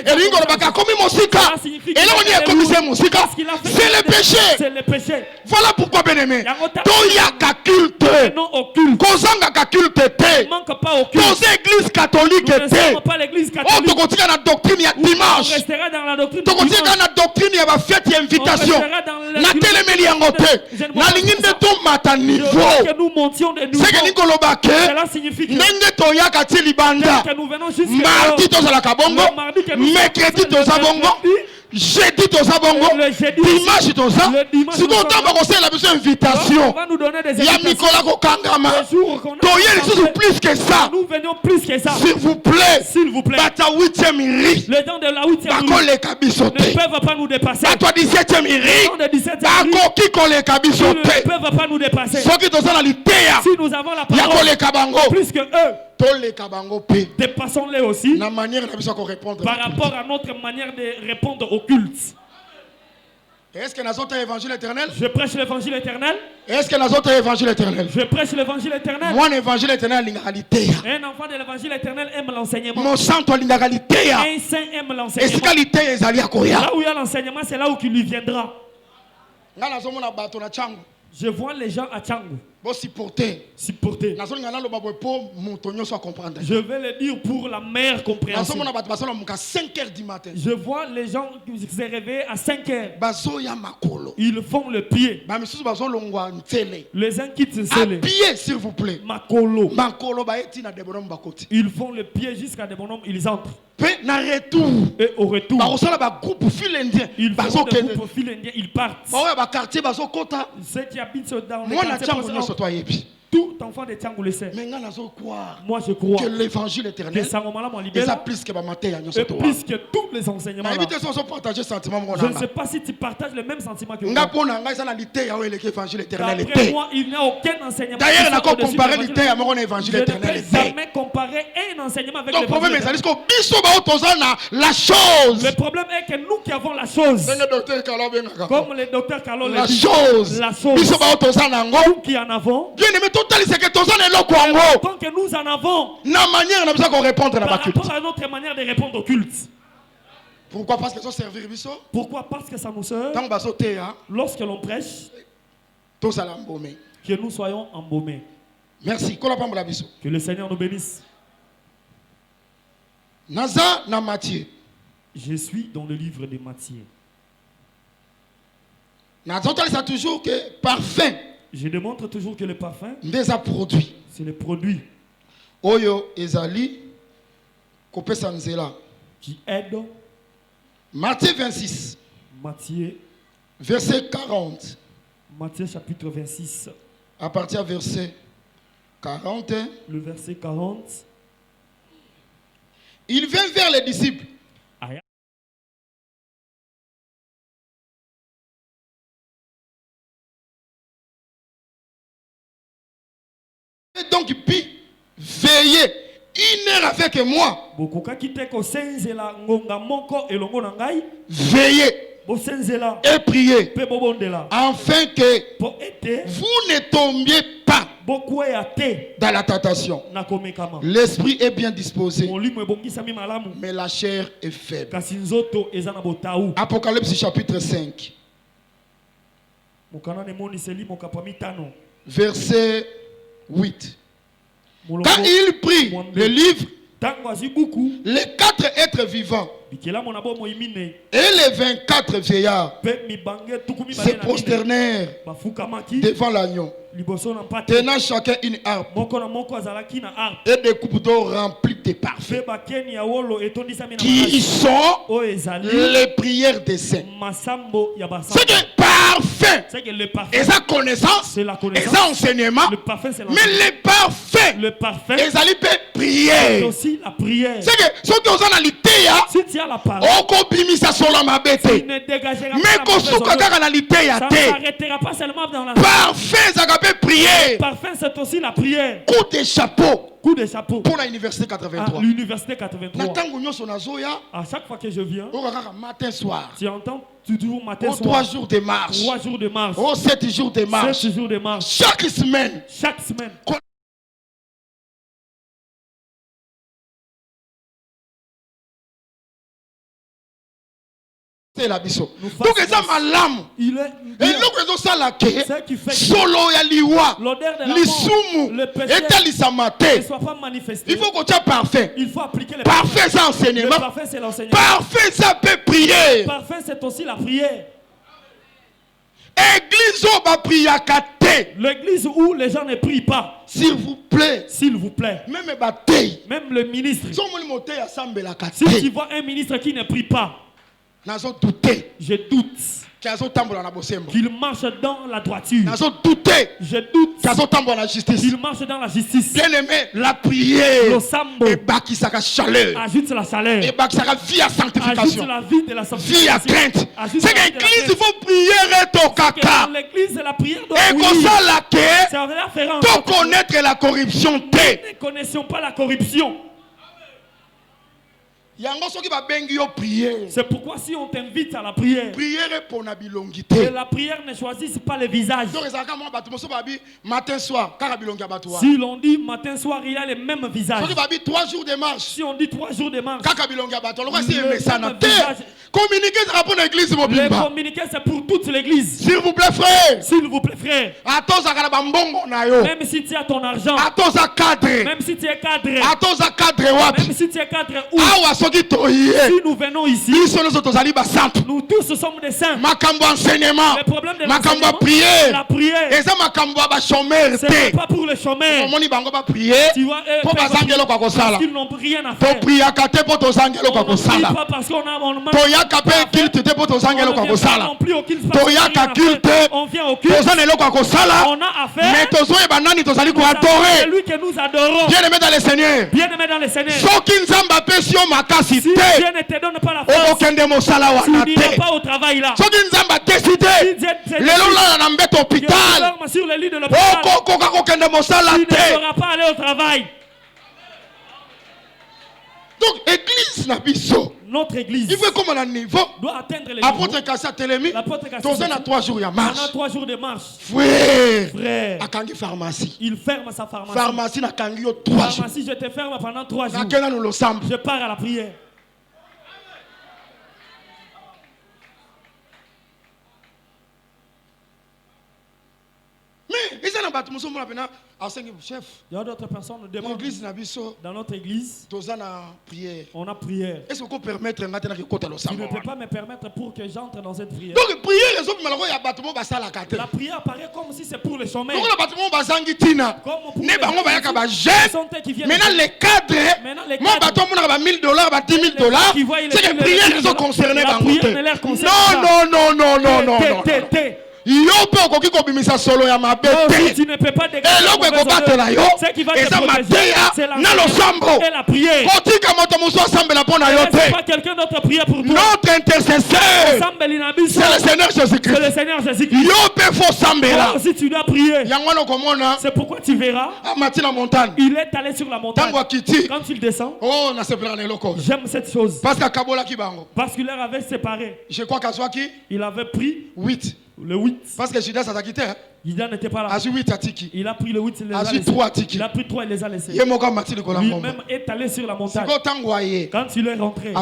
c'est le péché. C'est le péché. Voilà pourquoi, bien-aimé, Toyaka culte, manque pas au culte. Église catholique, nous ne sommes pas l'église catholique. On restera dans la doctrine on restera dans la doctrine du dimanche. dans la doctrine, il y a fête et invitation. Je veux que nous montions de nouveau. Cela signifie que nous venons jusqu'à mardi mercredi jeudi toza bongo, dimanche toza. Si on a besoin d'invitation, il y a Nicolas Kokangama. Plus que ça. Nous venons plus que ça. S'il vous plaît. Bata 8e iri. Les gens de la 8e ne peuvent pas nous dépasser. Bata 17e iri. Ils ne peuvent pas nous dépasser. Si nous avons la parole plus que eux, dépassons-les aussi par rapport à notre manière de répondre au culte. Est-ce que nous avons l'évangile éternel? Je prêche l'évangile éternel. Est-ce que nous avons l'évangile éternel? Je prêche l'évangile éternel. Moi, l'évangile éternel, un enfant de l'évangile éternel aime l'enseignement. Mon sang, toi, un saint aime l'enseignement. Là où il y a l'enseignement, c'est là où il lui viendra. Je vois les gens à Tchangou. Supporter. Je vais le dire pour la meilleure compréhension. Je vois les gens qui se réveillent à 5 heures. Ils font le pied. Les uns quittent le pied, s'il vous plaît. Makolo. Ils font le pied jusqu'à des bonhommes, ils entrent. Et au retour, ils font des groupes fil indien, ils partent. Ceux qui habitent dans les quartiers, tout enfant de Tchangou le sait. Moi je crois que l'évangile éternel est plus que tous les enseignements. Je ne sais pas si tu partages le même sentiment que moi. D'après moi, il n'y a aucun enseignement. D'ailleurs, on a comparé l'évangile éternel. Je ne peux jamais comparer un enseignement avec le problème est la chose. Le problème est que nous qui avons la chose, comme le docteur Carlo la chose, nous qui en avons, tant que nous en avons, par rapport à notre manière de répondre au culte. Pourquoi? Parce que ça servir. Pourquoi? Parce que ça nous sert. Lorsque l'on prêche, que nous soyons embaumés. Merci. Que le Seigneur nous bénisse. Naza na Matthieu. Je suis dans le livre de Matthieu. Ça toujours que parfum. Je démontre toujours que le parfum, c'est le produit Oyo Ezali Kopesa Nzela qui aide. Matthieu 26. Matthieu verset 40. Matthieu chapitre 26. À partir du verset 40. Le verset 40. Il vint vers les disciples. Et donc, puis, veillez 1 heure avec moi. Veillez et priez afin que vous ne tombiez pas dans la tentation. L'esprit est bien disposé, mais la chair est faible. Apocalypse chapitre 5. Verset 8. Quand il prit le livre, les 4 êtres vivants Et les 24 vieillards se prosternèrent devant l'agneau, tenant chacun une harpe et des coupes d'eau remplies de parfums, qui sont les prières des saints. C'est que parfait, et sa connaissance, et sa enseignement, mais les parfaits, et ça lui peut prier. C'est que ceux qui ont la liteya, on copie ça sur la mabete, mais qu'on souka la liteya te. Parfait, ça peut prier. Parfait, c'est aussi la prière. Coup de chapeau. Coup de chapeau. Pour l'université 83. À l'université 83. À chaque fois que je viens, matin soir. Tu entends toujours matin soir. 3 jours de marche. 3 jours de marche. 7 jours de marche. 7 jours de marche. Chaque semaine. Chaque semaine. La biso. Donc ça malam. Il est et l'autre ça la ke solo ya liwa lisumu et lisamate. Il faut qu'on soit parfait. Il faut appliquer les parfait ça enseignement. Parfait c'est l'enseignement. Parfait ça peut prier. Parfait c'est aussi la prière. Église où va prier à kate. L'église où les gens ne prient pas. S'il vous plaît. S'il vous plaît. Même le ministre. Si tu vois un ministre qui ne prie pas. Je doute qu'il marche dans la droiture. Je doute qu'il marche dans la justice. Bien aimé, la prière ajoute la chaleur, ajoute la vie de la sanctification, vie à crainte. C'est que l'église, il faut prier ton caca. L'église, la prière doit et comme ça, pour connaître la corruption. Nous ne connaissons pas la corruption. C'est pourquoi si on t'invite à la prière, que la prière ne choisisse pas le visage. Si l'on dit matin soir, il a le même visage. Si on dit 3 jours de marche, le communiqué c'est pour toute l'église. S'il vous plaît frère. S'il vous plaît frère. Même si tu as ton argent, même si tu es cadré, même si tu es cadré où, si nous venons ici, nous tous sommes des saints. Le problème de l'enseignement, la prière, c'est pas pour les chômeurs. Tu vois, parce qu'ils n'ont rien à faire. On ne prie pas parce qu'on a mon manque. On vient au culte. On a affaire. C'est lui que nous adorons. Bien aimé dans le Seigneur. Si Dieu ne te donne pas la force, tu n'iras pas au travail là. Si Dieu te sur le lit de l'hôpital, tu ne pourras pas aller au travail. Donc, église, notre église, il veut comme un niveau, doit atteindre les apôtre Kassia Telemi, on a 3 jours de marche. On a 3 jours de marche. Frère, Akangi pharmacie. Il ferme sa pharmacie. Pharmacie na kangi 3 jours. Pharmacie, je te ferme pendant 3 jours. Je pars à la prière. Mais il y a d'autres personnes qui demandent dans notre église, on a prière. Est-ce qu'on peut permettre de tu ne peux pas me permettre pour que j'entre dans cette prière. Donc prière, la prière apparaît comme si c'est pour les chômeurs. Maintenant les cadres, $1000, c'est que prière les ont concernés. Non. Yo pe okoki kobimisa solo ya mabe te. Tu ne peux pas dégager. Ce qui va te protéger, c'est la prière. C'est pas quelqu'un d'autre prier pour toi. Notre intercesseur, c'est le Seigneur Jésus-Christ. C'est le Seigneur Jésus-Christ. Yo pe faut sambela. Si tu dois prier, c'est pourquoi tu verras. Il est allé sur la montagne. Quand il descend, j'aime cette chose. Parce qu'il leur avait séparé. Je crois qu'il avait pris 8. Le 8. Parce que Judas a quitté. Judas n'était pas là. Il a pris le 8, il les a laissés. Il a pris 3, il les a laissés. Lui-même est allé sur la montagne. Quand il est rentré,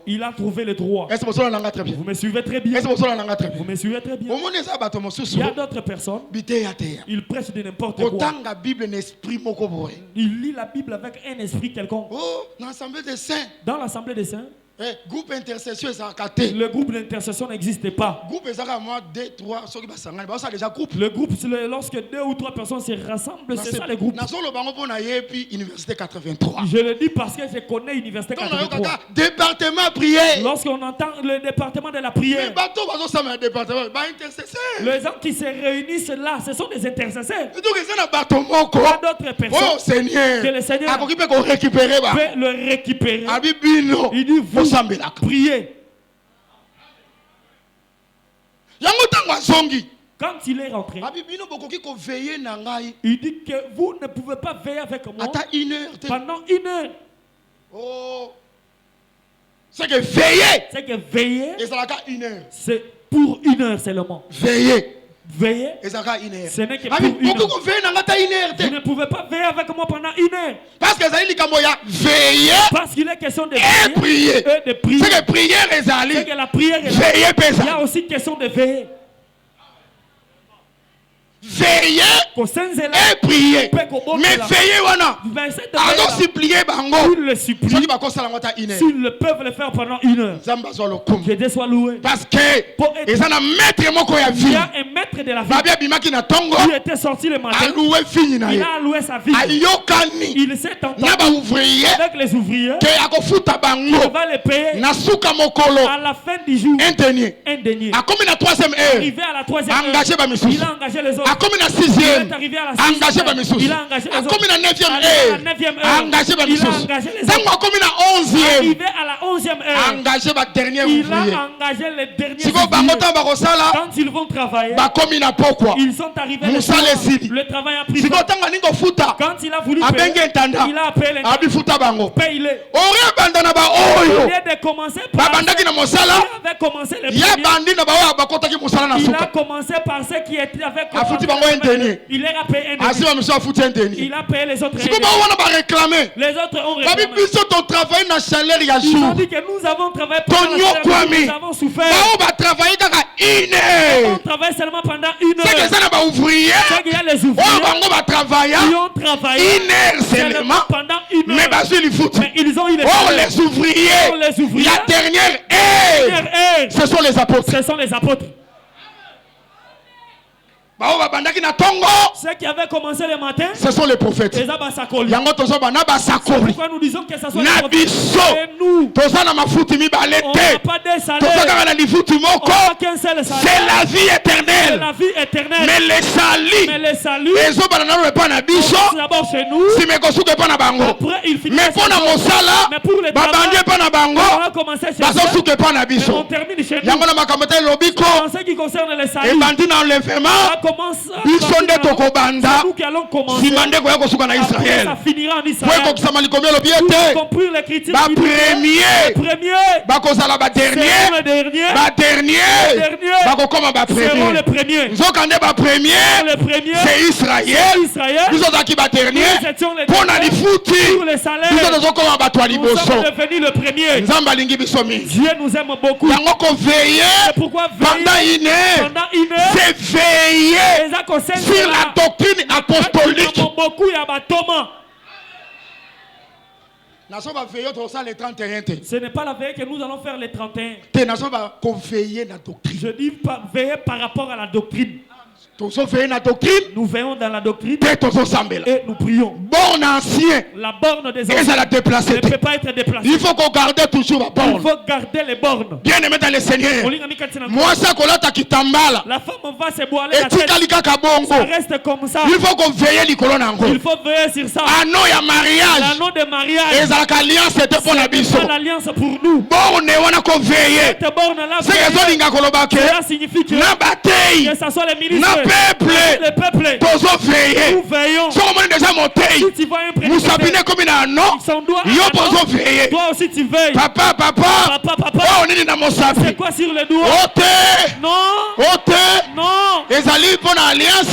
il a trouvé le 3. Vous me suivez très bien. Vous me suivez très bien. Il y a d'autres personnes. Ils prêchent de n'importe quoi. Il lit la Bible avec un esprit quelconque. Dans l'assemblée des saints. Dans l'assemblée des saints. Groupe intercession et Zakaté. Le groupe d'intercession n'existe pas. Groupe moi 2, 3, ceux qui ça déjà groupe. Le groupe, lorsque 2 ou 3 personnes se rassemblent, c'est ça le groupe. Université 83. Je le dis parce que je connais Université 83. Département prière. Lorsqu'on entend le département de la prière, les gens qui se réunissent là, ce sont des intercesseurs. Pas d'autres personnes. Oh Seigneur, que le Seigneur peut le récupérer. Il dit vous priez. Quand il est rentré, il dit que vous ne pouvez pas veiller avec moi pendant 1 heure. Oh. C'est que veiller. C'est que veiller. Et ça va 1 heure. C'est pour 1 heure seulement. Veiller. Veiller. Et ça va 1 heure. Ce n'est que pour 1 heure. Vous ne pouvez pas veiller avec moi pendant 1 heure. Parce que ça dit veiller. Parce qu'il est question de veiller. Et prier. De prier. C'est que prière est allée. C'est que la prière est veiller. Il y a aussi question de veiller. Veiller et prier. Mais veiller, alors supplier bango. S'ils le supplient, s'ils peuvent le faire pendant 1 heure, que Dieu soit loué. Parce que il y a un maître de la vie qui était sorti le matin. Il a loué sa vie. Il s'est entendu avec les ouvriers qu'il va les payer à la fin du jour un denier. Arrivé à la 3e heure, il a engagé les autres. Comme la 6e, engagé par mes sources. Comme la 9e heure, engagé par mes sources. Comme la 11e, arrivé à la 11e heure, engagé par dernier il ouvrier. a engagé les derniers Si vous quand ils vont travailler, ils sont arrivés, le travail a pris fin. Quand il a voulu payer, il a appelé l'intendant. Paye-les. Au lieu de commencer par il avait commencé le premier, il a commencé par ceux qui étaient avec il leur a payé un denier. Il a payé les autres. Les autres ont réclamé. Ils ont dit que nous avons travaillé pendant la semaine, nous avons souffert. On travaille seulement pendant 1 heure. C'est qu'il y a les ouvriers qui ont travaillé 1 heure seulement pendant 1 heure. Mais ils ont eu les ouvriers. La dernière heure, ce sont les apôtres. Ceux qui avaient commencé le matin, ce sont les prophètes. Pourquoi nous disons que ce sont les prophètes? Et nous, on n'a pas de salaire. On n'a qu'un seul salaire. C'est la vie éternelle. Mais les saluts, d'abord chez nous. Après, il finit. Mais pour le travail, on va commencer chez nous. On termine chez nous. En ce qui concerne les saluts, c'est nous qui allons commencer. Ça finira en Israël. Vous compris les critiques. Le premier seront le dernier. Seront le premier. Le premier, c'est Israël. Nous sommes les derniers. Pour les salaires, nous sommes devenus le premier. Dieu nous aime beaucoup. C'est pourquoi veiller pendant 1 heure, c'est veiller sur la doctrine apostolique. Ce n'est pas la veille que nous allons faire les 31. Je dis veiller par rapport à la doctrine. Nous veillons dans la doctrine et nous prions. La borne des anciens ne peut pas être déplacée. Il faut qu'on garde toujours la borne. Il faut garder les bornes. Bien aimé dans le Seigneur. La femme va se boiler la tête. Ça reste comme ça. Il faut qu'on veille les colonnes. Il faut veiller sur ça. L'anneau de mariage. Et l'alliance était pour la biso. L'alliance pour nous. Borne on a qu'on veille. Cette borne là. Cela signifie que ça soit les ministres. Le peuple, nous veillons. Si tu vois un prédicateur, toi aussi tu veilles. Papa, c'est quoi sur le doigt? Non.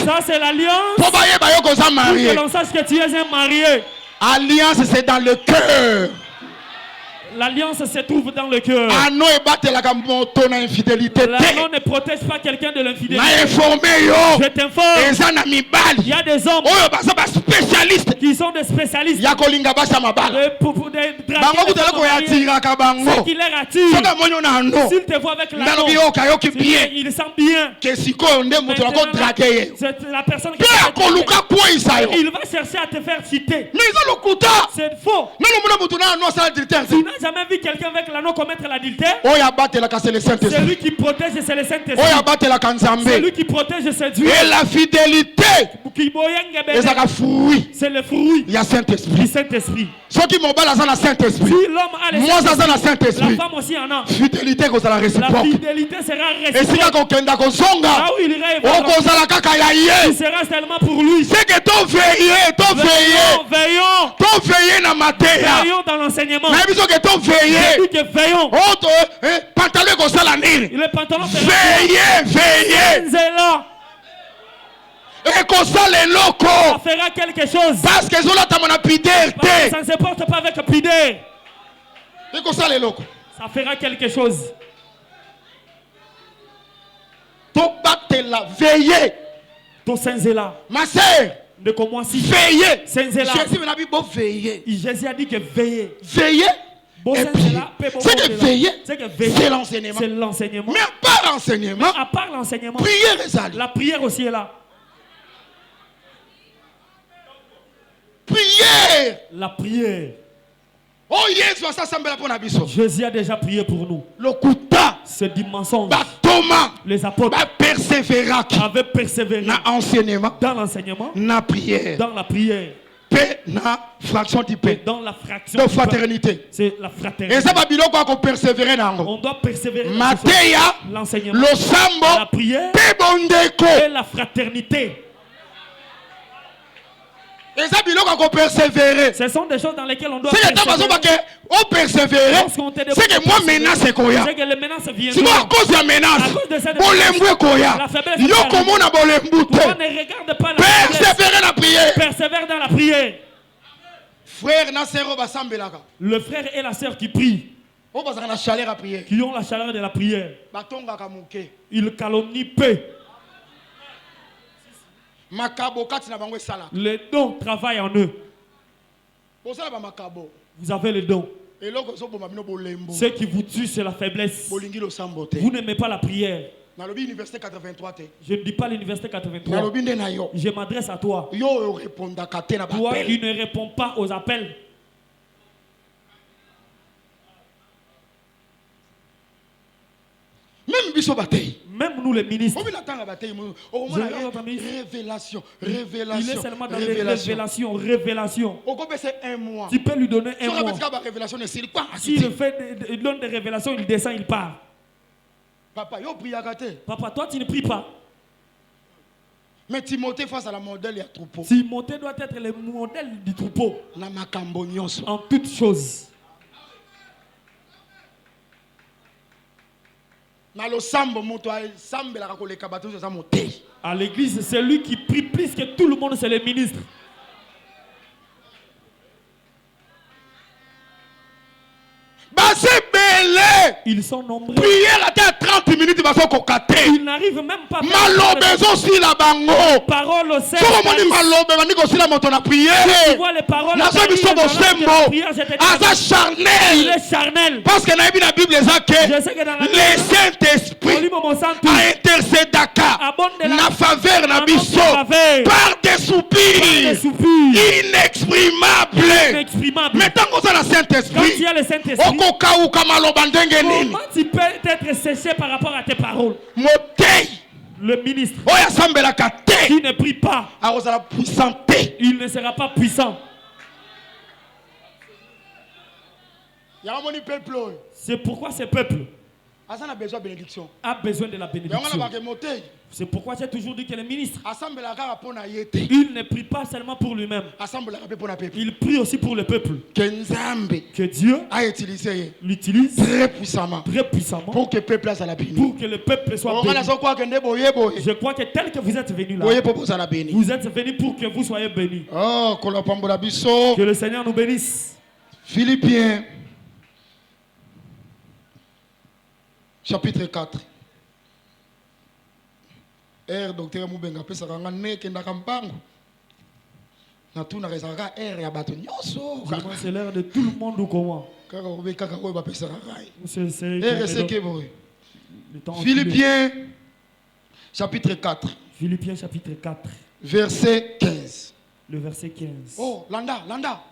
Ça c'est l'alliance. Pour que l'on sache que tu es un marié. Alliance, c'est dans le cœur. L'alliance se trouve dans le cœur. Ano ebatelaka moto na infidélité L'anneau te. ne protège pas quelqu'un de Na l'infidélité. informé yo. Je t'informe. Eza na Il y mibali. a des hommes Oyo baza ba spécialiste. qui sont des spécialistes Ya kolinga basa mabala. pour Bango kutala ko yatiraka ce bango. qui les attire. Soka monyo na no. S'il te voit avec l'anneau, Ndalobi yo kayoki bien. il sent bien. Ke sikoyo nde moto na ko draguer ye. C'est la personne qui Pe akoluka kwisa yo. il va chercher à te faire citer. Mais eza lokuta. C'est faux. Nano mona moto na no asala adultère. Tu n'as jamais vu quelqu'un avec l'anneau commettre l'adultère. Oyo abatelaka c'est le Saint-Esprit. C'est lui qui protège, c'est le Saint-Esprit. Oyo abatelaka C'est Nzambe. lui qui protège ses dieux. Et la fidélité. ezaka fruit C'est le fruit ya du Saint-Esprit. Saint-Esprit. Soki mobali aza na Saint-Esprit, Si l'homme a le mwasi aza na la Saint-Esprit, femme aussi en a. fidélité kozala La réciproque. fidélité sera Esika réciproque. kokenda Là kozonga où il ira, il va okozala kaka ya il ye. sera seulement pour lui. C'est que toveille Veillons na mateya. dans l'enseignement. Na biso ke Dit toveille. que veillons. Oto pantalon kozala nini? Le pantalon sera Veillez. là. Et kozala Ça eloko. fera quelque chose. Parce que zolatama na pideur Parce que te. ça ne se porte pas avec pudeur. Et kozala eloko. Ça fera quelque chose. Tobatela veillez. Ton Saint-Zéla. Ma sœur, De comme moi si. veillez. Saint-Zéla. Jésus m'a dit bon veillez. Jésus a dit que veillez. Veillez. Bon Et puis, Saint-Zéla, paix, bon c'est que Saint-Zéla. veiller, C'est que veiller. c'est l'enseignement. C'est l'enseignement. Mais à part l'enseignement, À part l'enseignement, prière ezali. la prière aussi est là. Prière. La prière. Oh Yesu asasambela pona biso. Jésus a déjà prié pour nous. Lokuta. C'est du mensonge. Ba Thomas. Les apôtres Ba persévéraki. avaient persévéré Na enseignement. dans l'enseignement, Na prière. dans la prière, Paix na fraction du et paix. dans la fraction. De du pain. fraternité. C'est la Et fraternité. ça va biloko ako persévérer nango. On doit persévérer dans ce Mateya. sens. L'enseignement, Le sambo. la prière Pe bondeko. et la fraternité. Et ça biloko ako persévérer. Ce sont des choses dans lesquelles on doit C'est que ta façon persévérer. que on persévérer. Lorsqu'on te demande C'est que de moi persévérer, menace koya. c'est que les menaces viennent. Sinon à cause de la menace, À cause de cette bolembu menace, koya. la faiblesse Yo est komona bolembu Toi, te. ne regarde pas la faiblesse. Persévérer la prière. Persévère dans la prière. Frère na sœur basambelaka. Le frère et la sœur qui prient, O bazaka na chaleur à prière. qui ont la chaleur de la prière, Batongaka muke. ils calomnient peu. Makabo kati na bango esala. Les dons travaillent en eux. Bosala ba makabo. Vous avez les dons. Eloko so boma bino bolembu. Ce qui vous tue, c'est la faiblesse. Bolingi lo sambote. Vous n'aimez pas la prière. Na lobi université 83 te. Je ne dis pas l'université Na 83. lobi nde na yo. Je m'adresse à toi. Yo répondaka te na ba Toi qui appel. ne réponds pas aux appels. Même biso batei. Même nous les ministres. Obi na tanga batei mo. O Je mona regarde votre ministre. révélation, Il est révélation. seulement dans les révélations. O ko c'est un mois. Tu peux lui donner un Sur mois. la révélation ne sert pas. S'il il donne des révélations, il descend, il part. Papa, yo priaka te. Papa, toi tu ne pries pas. Mais Timothée face à la modèle ya troupeau. Timothée doit être le modèle du troupeau Na makambo nyonso. en toutes choses. Na lo sambo moto sambelaka koleka bato za motei. À l'église, c'est lui qui prie plus que tout le monde, c'est les ministres. Base belé. Ils sont nombreux. Prière à 30 minutes baso kokate. Ils n'arrivent même pas à faire Malobezo si la bango. parole au sein. Soko moni malobe bandiko si la moto na Tu prière. vois les paroles. Na so biso dans la bosembo. prière, je te dis, Aza il charnel. est charnel. Parce que na la Bible eza Je que sais que dans la le Saint-Esprit a intercédaka na faveur na biso par des soupirs inexprimables. inexprimable. Mais tant que ça la Quand il Saint-Esprit, y a le Saint-Esprit, okokauka maloba ndenge nini? comment tu peux être séché par rapport à tes paroles? Motei Le ministre oyo asambelaka te qui ne prie pas, akozala puissant te. il ne sera pas puissant. Yango moni peuple oyo C'est pourquoi ce peuple aza na besoin de bénédiction. a besoin de la Yango na bénédiction. bake motei C'est pourquoi j'ai toujours dit que le ministre, asambelaka kaka mpo na ye te. il ne prie pas seulement pour lui-même. Asambelaka mpe mpo na peuple. Il prie aussi pour le peuple. Que Nzambe Que Dieu a utilisé ye l'utilise très puissamment très puissamment pour que le peuple azala béni. pour que le peuple soit Ongana béni. soko akende boye boye. Je crois que tel que vous êtes venus là, Boye po bozala béni. vous êtes venus pour que vous soyez bénis. Oh, kolopambola biso. Que le Seigneur nous bénisse. Philippiens chapitre 4. Docteur Moubenga pesa kanga neke ndakampango. Na tout na rezaka ya bato nyoso. C'est l'heure de tout le monde ou comment? Kaka obe kaka ko ba pesa kaka. C'est Philippiens chapitre 4. Philippiens chapitre 4. Verset 15. Le verset 15. Oh, Landa.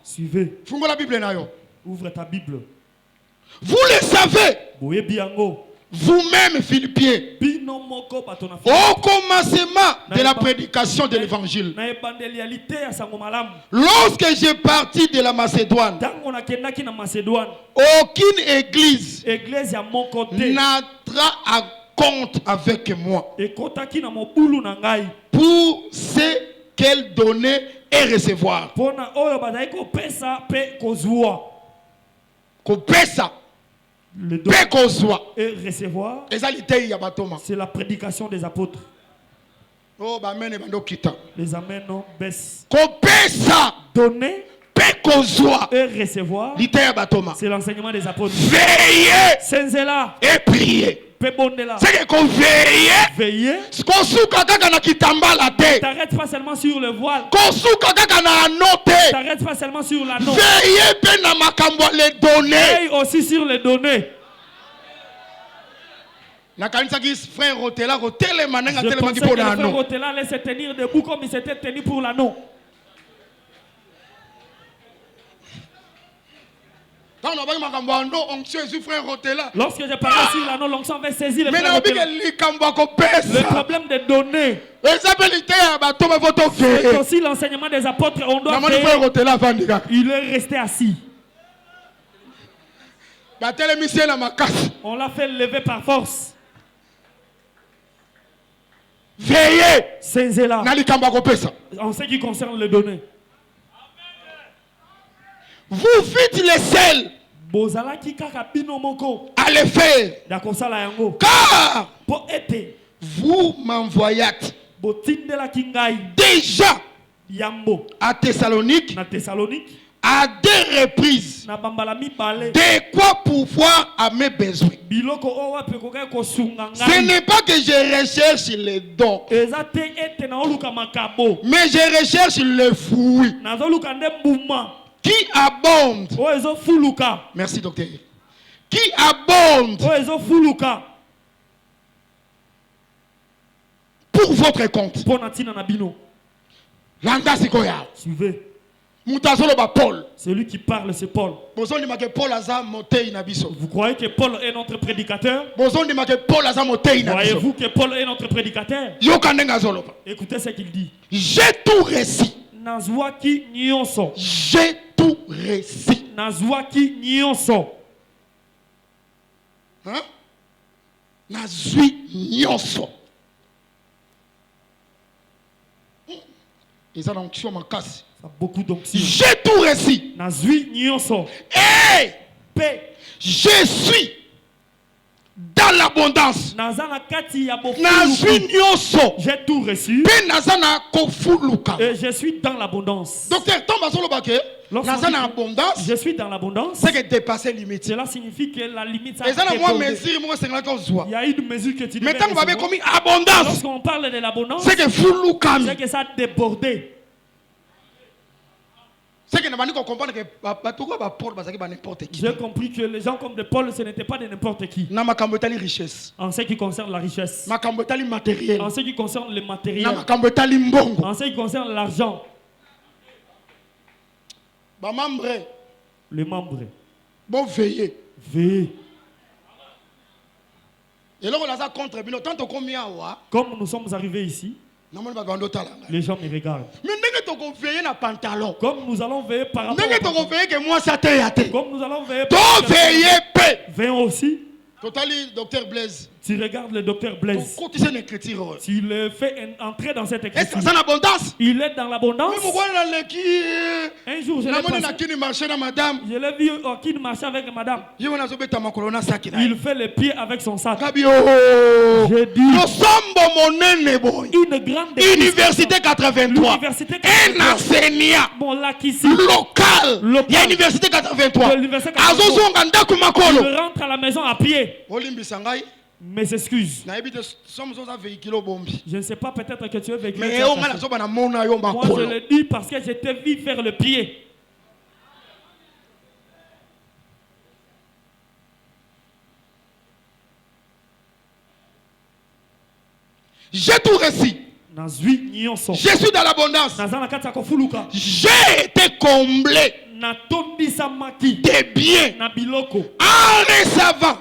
Suivez. Fungo la Bible na yo. Ouvre ta Bible. Vous le savez. Boye biango. Vous-même, Philippiens, au commencement de la prédication de l'évangile, lorsque j'ai parti de la Macédoine, aucune église n'entra à compte avec moi pour ce qu'elle donnait et recevoir. Le don et recevoir, c'est la prédication des apôtres. Les amens baissent. Donner et recevoir, c'est l'enseignement des apôtres. Veillez et priez. C'est que veillez. T'arrêtes pas seulement sur le voile. T'arrêtes pas seulement sur l'anneau. Veille aussi sur les données. Je pensais que frère Rotela allait se tenir debout comme il s'était tenu pour l'anneau. Lorsque j'ai parlé sur l'anneau, l'onction avait saisi le frère Rotela. Le problème des données, c'est aussi l'enseignement des apôtres. On doit veiller. Il est resté assis. On l'a fait lever par force. Veillez. Senzela. En ce qui concerne les données. Vous faites les seuls à le faire. Car vous m'envoyâtes déjà à Thessalonique à 2 reprises de quoi pouvoir à mes besoins. Ce n'est pas que je recherche les dons, mais je recherche le fruit qui abonde. Merci docteur. Qui abonde pour votre compte. Suivez. Paul. Celui qui parle, c'est Paul. Vous croyez que Paul est notre prédicateur? Croyez-vous que Paul est notre prédicateur? Écoutez ce qu'il dit. J'ai tout réussi. J'ai tout réussi. Hein? Nazui nyonso. Ils ont onction ma casse. Beaucoup d'onction. J'ai tout réussi. Et je suis dans l'abondance. J'ai tout reçu. Et je suis dans l'abondance. Docteur, je suis dans l'abondance. C'est que dépasser limite. Cela signifie que la limite a été dépassée. Il y a une mesure que tu devais recevoir. Lorsqu'on parle de l'abondance, c'est que ça a débordé. J'ai compris que les gens comme de Paul, ce n'étaient pas de n'importe qui. En ce qui concerne la richesse. En ce qui concerne le matériel. En ce qui concerne l'argent. Les membres. Bon, veillez. Veillez. Comme nous sommes arrivés ici, les gens me regardent. Comme nous allons veiller par rapport comme nous allons veiller par veillons aussi. Docteur Blaise. Tu regardes le docteur Blaise. Tu le fais entrer dans cette écriture. Il est dans l'abondance. Un jour, je l'ai vu qui marchait avec madame. Il fait les pieds avec son sac. J'ai dit une grande Université 83. Un enseignant local. Il y a Université 83. Il rentre à la maison à pied. Mes excuses. Je ne sais pas, peut-être que tu es vécu. Mais moi, je le dis parce que je t'ai vu faire le pied. J'ai tout réussi. Je suis dans l'abondance. J'ai été comblé de biens en recevant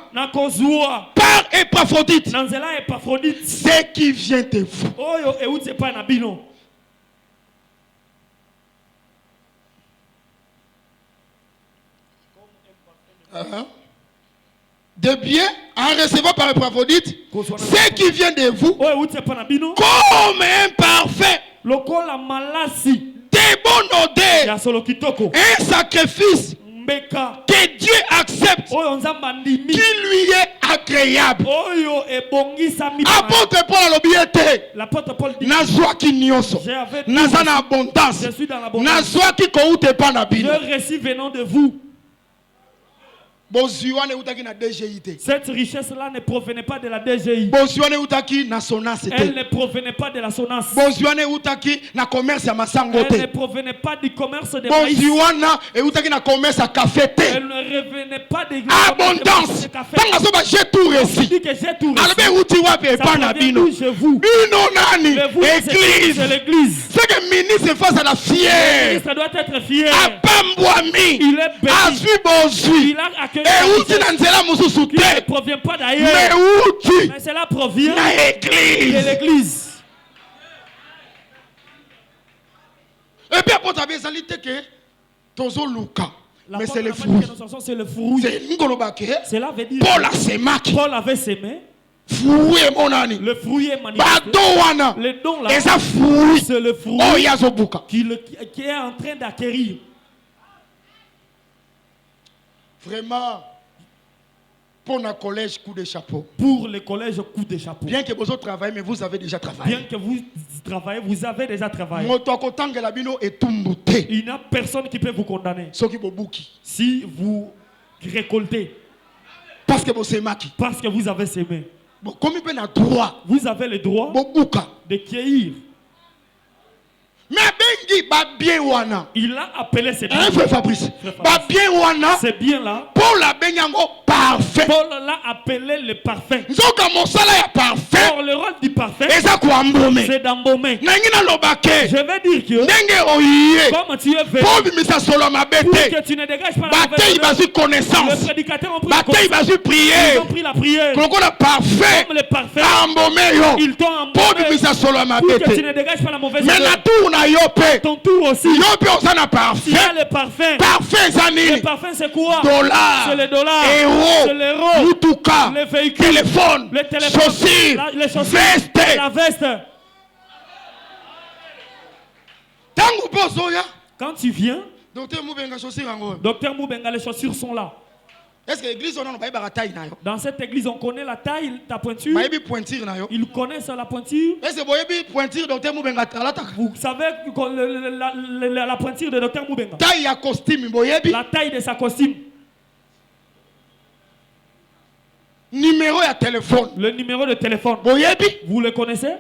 par Épaphrodite ce qui vient de vous. De biens en recevant par Épaphrodite ce qui vient de vous comme un parfait, des bonnes odeurs, un sacrifice que Dieu accepte, qui lui est agréable. Apôtre Paul a l'obéité. Nazwa qui nyonso. Naza na abondance. Nazwa qui koute pa na bino. Je récite venant de vous. Cette richesse-là ne provenait pas de la DGI. Elle ne provenait pas de la SONAS. Elle ne provenait pas du commerce de maïs. Elle ne revenait pas de abondance. J'ai tout réussi. C'est l'église. C'est que le ministre face à la fière. Le ministre doit être fier. Il est béni. Il a accueilli. Qui ne provient pas d'ailleurs. Mais cela provient de l'église. Et puis après, tu as dit que Tozo Luka. Mais c'est le fruit. Cela veut dire Paul avait sémé. Le fruit est manifesté. Le don là, c'est le fruit qui est en train d'acquérir. Vraiment, pour le collège coup de chapeau. Pour le collège coup de chapeau. Bien que vous travaillez, mais vous avez déjà travaillé. Bien que vous travaillez, vous avez déjà travaillé. Il n'y a personne qui peut vous condamner. Si vous récoltez. Parce que vous avez sémé. Vous avez le droit de cueillir. Il a appelé ces biens. Ces biens-là, Paul a parfait. Paul l'a appelé le parfait. Or, le rôle du parfait, c'est d'embaumer. Je vais dire que, comme tu es venu, pour que tu ne dégages pas la mauvaise connaissance, le prédicateur ont pris la connaissance, ils ont pris la prière, comme le parfait, ils t'ont embaumé pour que tu ne dégages pas la mauvaise connaissance. Ton tour aussi, il y a le parfait. Le parfait c'est quoi? C'est le dollar, c'est l'euro, le véhicule, le téléphone, les chaussures, la veste. Quand tu viens, Docteur Moubenga, les chaussures sont là. Est-ce que l'église dans cette église, on connaît la taille, ta pointure. Ils connaissent la pointure. Vous savez la pointure de Docteur Moubenga. La taille de sa costume. Numéro de téléphone. Le numéro de téléphone. Vous le connaissez?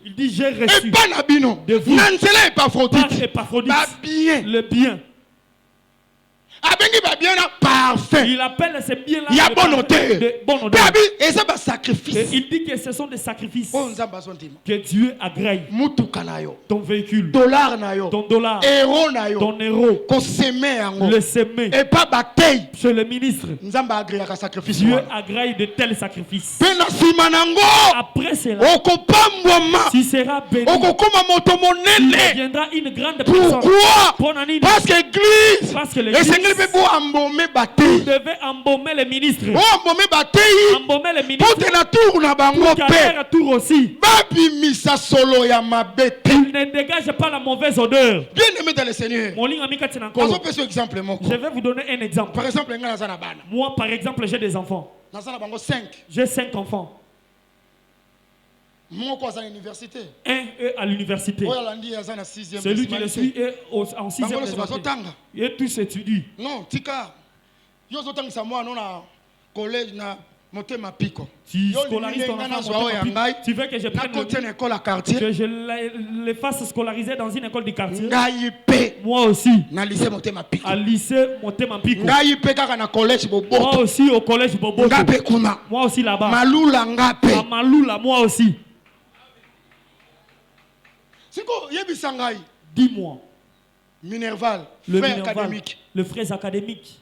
Il dit j'ai reçu de vous par Épaphrodite le bien. Il appelle ces biens-là de bonne odeur. Et il dit que ce sont des sacrifices que Dieu agrée. Ton véhicule, ton dollar, ton héros, le sémé. Et pas bataille. Chez le ministre, Dieu agrée de tels sacrifices. Après cela, tu seras béni. Il deviendra une grande personne. Pourquoi? Parce que l'église, vous devez embaumer les ministres. Embaumer les ministres. Pour qu'à leur tour aussi, il ne dégage pas la mauvaise odeur. Bien aimé dans le Seigneur. Je vais vous donner un exemple. Par exemple, moi, par exemple, j'ai des enfants. J'ai 5 enfants. Mon quoi, c'est à l'université. Un est à l'université. Celui qui le suit est en 6e. Et tous étudient. Non, tika. Yo zotang sa moi non na collège na motema piko. Tu scolarises ton enfant. Tu veux que je prenne que je les fasse scolariser dans une école du quartier. Moi aussi. Na lycée motema piko. À lycée motema piko. Na collège bobo. Moi aussi au collège bobo. Moi aussi là-bas. Malula ngape. À Malula moi aussi. Dis-moi. Minerval, le frère Minerval, académique. Le frère académique.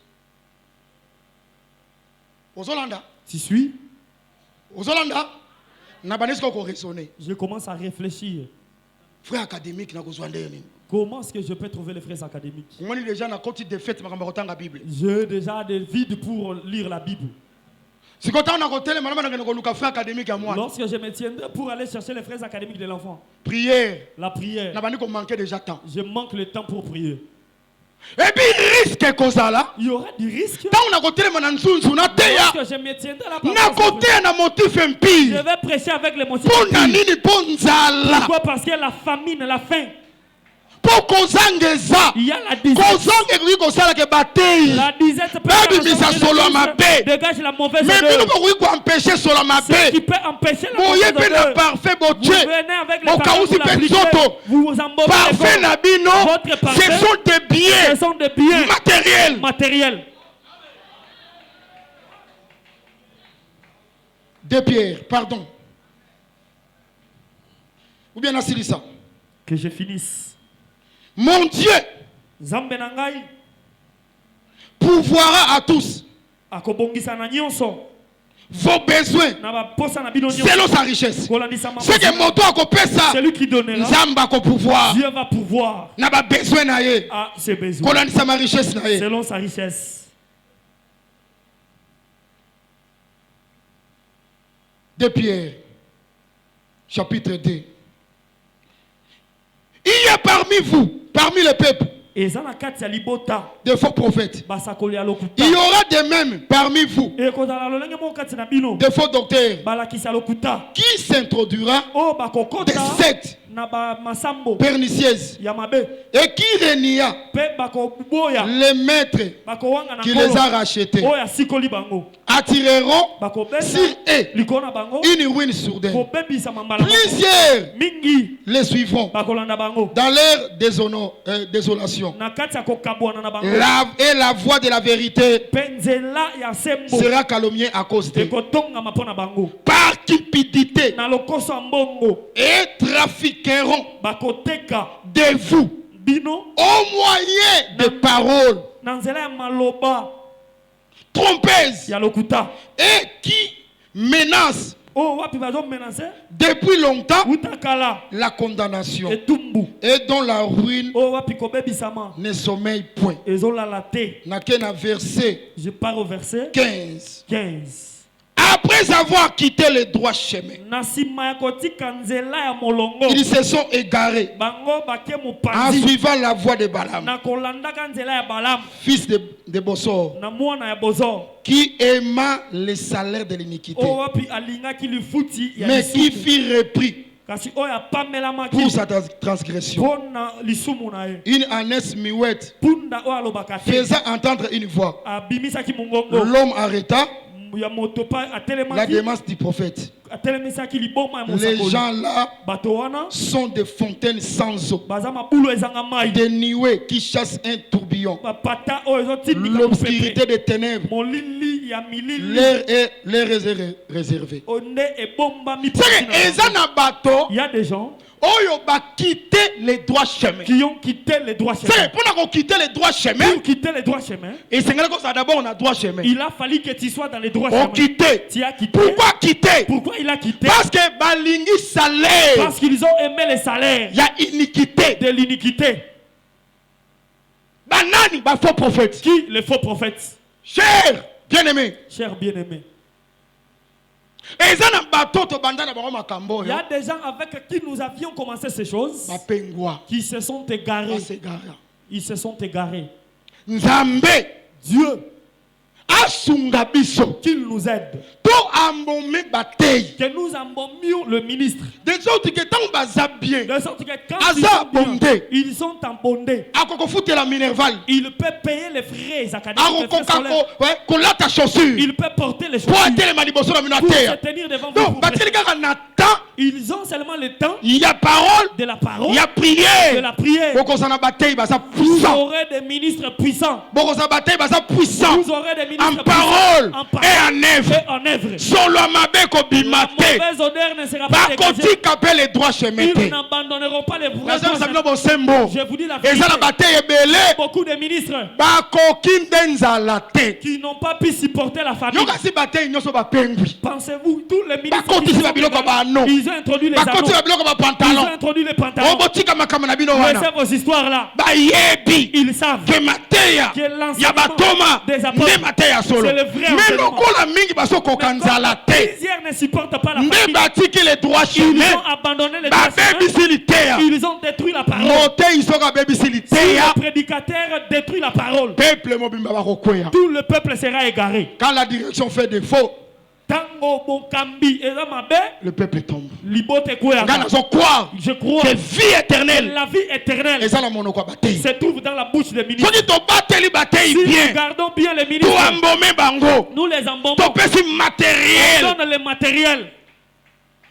Aux Hollanda. Tu suis? Aux Hollanda. Je commence à réfléchir. Frère académique, comment est-ce que je peux trouver les frères académiques? J'ai déjà des vides pour lire la Bible. Lorsque je me tiendrai pour aller chercher les frères académiques de l'enfant. Prière. La prière. Je manque le temps pour prier. Et puis risque il y aura du risque. Lorsque je me tiendrai là, je vais prêcher avec les motifs. Pourquoi? Parce que la famine, la faim. Il y a la disette. La disette peut dégage la mauvaise odeur. Ce qui peut empêcher la mauvaise odeur. Vous venez avec les parfums, vous vous embaumez votre parfum. Ce sont des biens matériels. Deux pierres, pardon. Ou bien Nassilissa. Que je finisse. Mon Dieu pourvoira à tous vos besoins selon sa richesse. C'est que mon toit a ça. Celui qui donnera, Dieu va pouvoir à ses besoins selon sa richesse. De Pierre, chapitre 2. Il y a parmi vous, parmi les peuples, des faux prophètes. Il y aura de même parmi vous des faux docteurs qui s'introduira des sectes pernicieuses et qui renia les maîtres qui les a rachetés, attireront sur eux une ruine soudaine. Plusieurs les suivront dans leur désolation. Et la voix de la vérité sera calomniée à cause d'eux. Par cupidité et trafiqueront de vous au moyen de paroles trompeuses et qui menacent depuis longtemps la condamnation et dont la ruine ne sommeille point. Je pars au verset 15. Après avoir quitté le droit chemin, ils se sont égarés en suivant la voie de Balaam, fils de Bossor, qui aima le salaire de l'iniquité, mais qui fit repris pour sa transgression. Une ânesse muette faisant entendre une voix. L'homme arrêta la démence du prophète. Les gens là sont des fontaines sans eau, des nuées qui chassent un tourbillon, l'obscurité des ténèbres l'air est réservé. Il y a des gens quitter les droits chemins. Qui ont quitté les droits chemins. C'est pour quitter les droits chemins. Pour quitter les droits chemins. Et c'est d'abord on a droit chemin. Il a fallu que tu sois dans les droits chemins. Quitté. Tu as quitté. Pourquoi quitter? Pourquoi il a quitté? Parce que balingi salaire. Parce qu'ils ont aimé les salaires. Il y a iniquité. De l'iniquité. Banani, faux prophète. Qui? Les faux prophètes. Cher bien-aimé. Cher bien-aimé. Il y a des gens avec qui nous avions commencé ces choses qui se sont égarés. Ils se sont égarés. Dieu qu'il nous aide. embaumer bataille. Que nous embaumions le ministre. Des autres qui sont bazar bien. De sorte que quand Aza bondé. ils sont embondés, Akoko foutre la minerval. ils peuvent payer les frais académiques. Akoko kola ta chaussure. Ils peuvent porter les Pour chaussures. être les maniboso la Pour se minateur. tenir devant vous. Donc, bataille les gars en attend. Ils ont seulement le temps Il y a parole. de la parole, Il y a de prière. la prière. Boko sana bataille baza Vous puissant. aurez des ministres puissants. Boko sana bataille baza puissant. Vous aurez des ministres En parole puissants. et en œuvre. Et en œuvre. Solo amabe ko La bimate. mauvaise odeur ne sera pas dégagée. Bakoti kapel les droits chez Ils mete. n'abandonneront pas les vrais. Nazo sabino bosembo. Je vous dis la Et ça la vérité. bataille ebele. Beaucoup de ministres Bakoki ndenzala te. qui n'ont pas pu supporter la famille. Yoka si bataille nyoso ba pengwi. Pensez-vous, tous les ministres Bakoti qui si sont babiloko ba no. ils ont introduit les anneaux. Bakoti babiloko ba Ils pantalon. ont introduit les pantalons. Obotika makama na bino wana. Laissez vos histoires là. Bayebi. Ils savent Que mateya. que l'enseignement Ya batoma. des apôtres, Nde mateya solo. c'est le vrai Mais enseignement. lokola mingi baso kokanzala te. Plusieurs ne supportent pas la Nde famille. batiki les droits Ils chemin. ont abandonné les droits chemins. Babebisili teya. Ils ont détruit la parole. Moteyi soka bebisili Si teya. le prédicateur détruit la parole, Peuple mobimba bakokwea. tout le peuple sera égaré. Quand la direction fait défaut, Tango Bokambi et Ramabe, le peuple tombe. Libote Kouya. Quand ils ont croire Je crois que que vie éternelle, la vie éternelle et ça la monoko bataille. se trouve dans la bouche des ministres. Soki to bateli bataille Si nous bien, gardons bien les to ministres, ambome bango, nous les embaumons, to pesi on matériel, donne le matériel.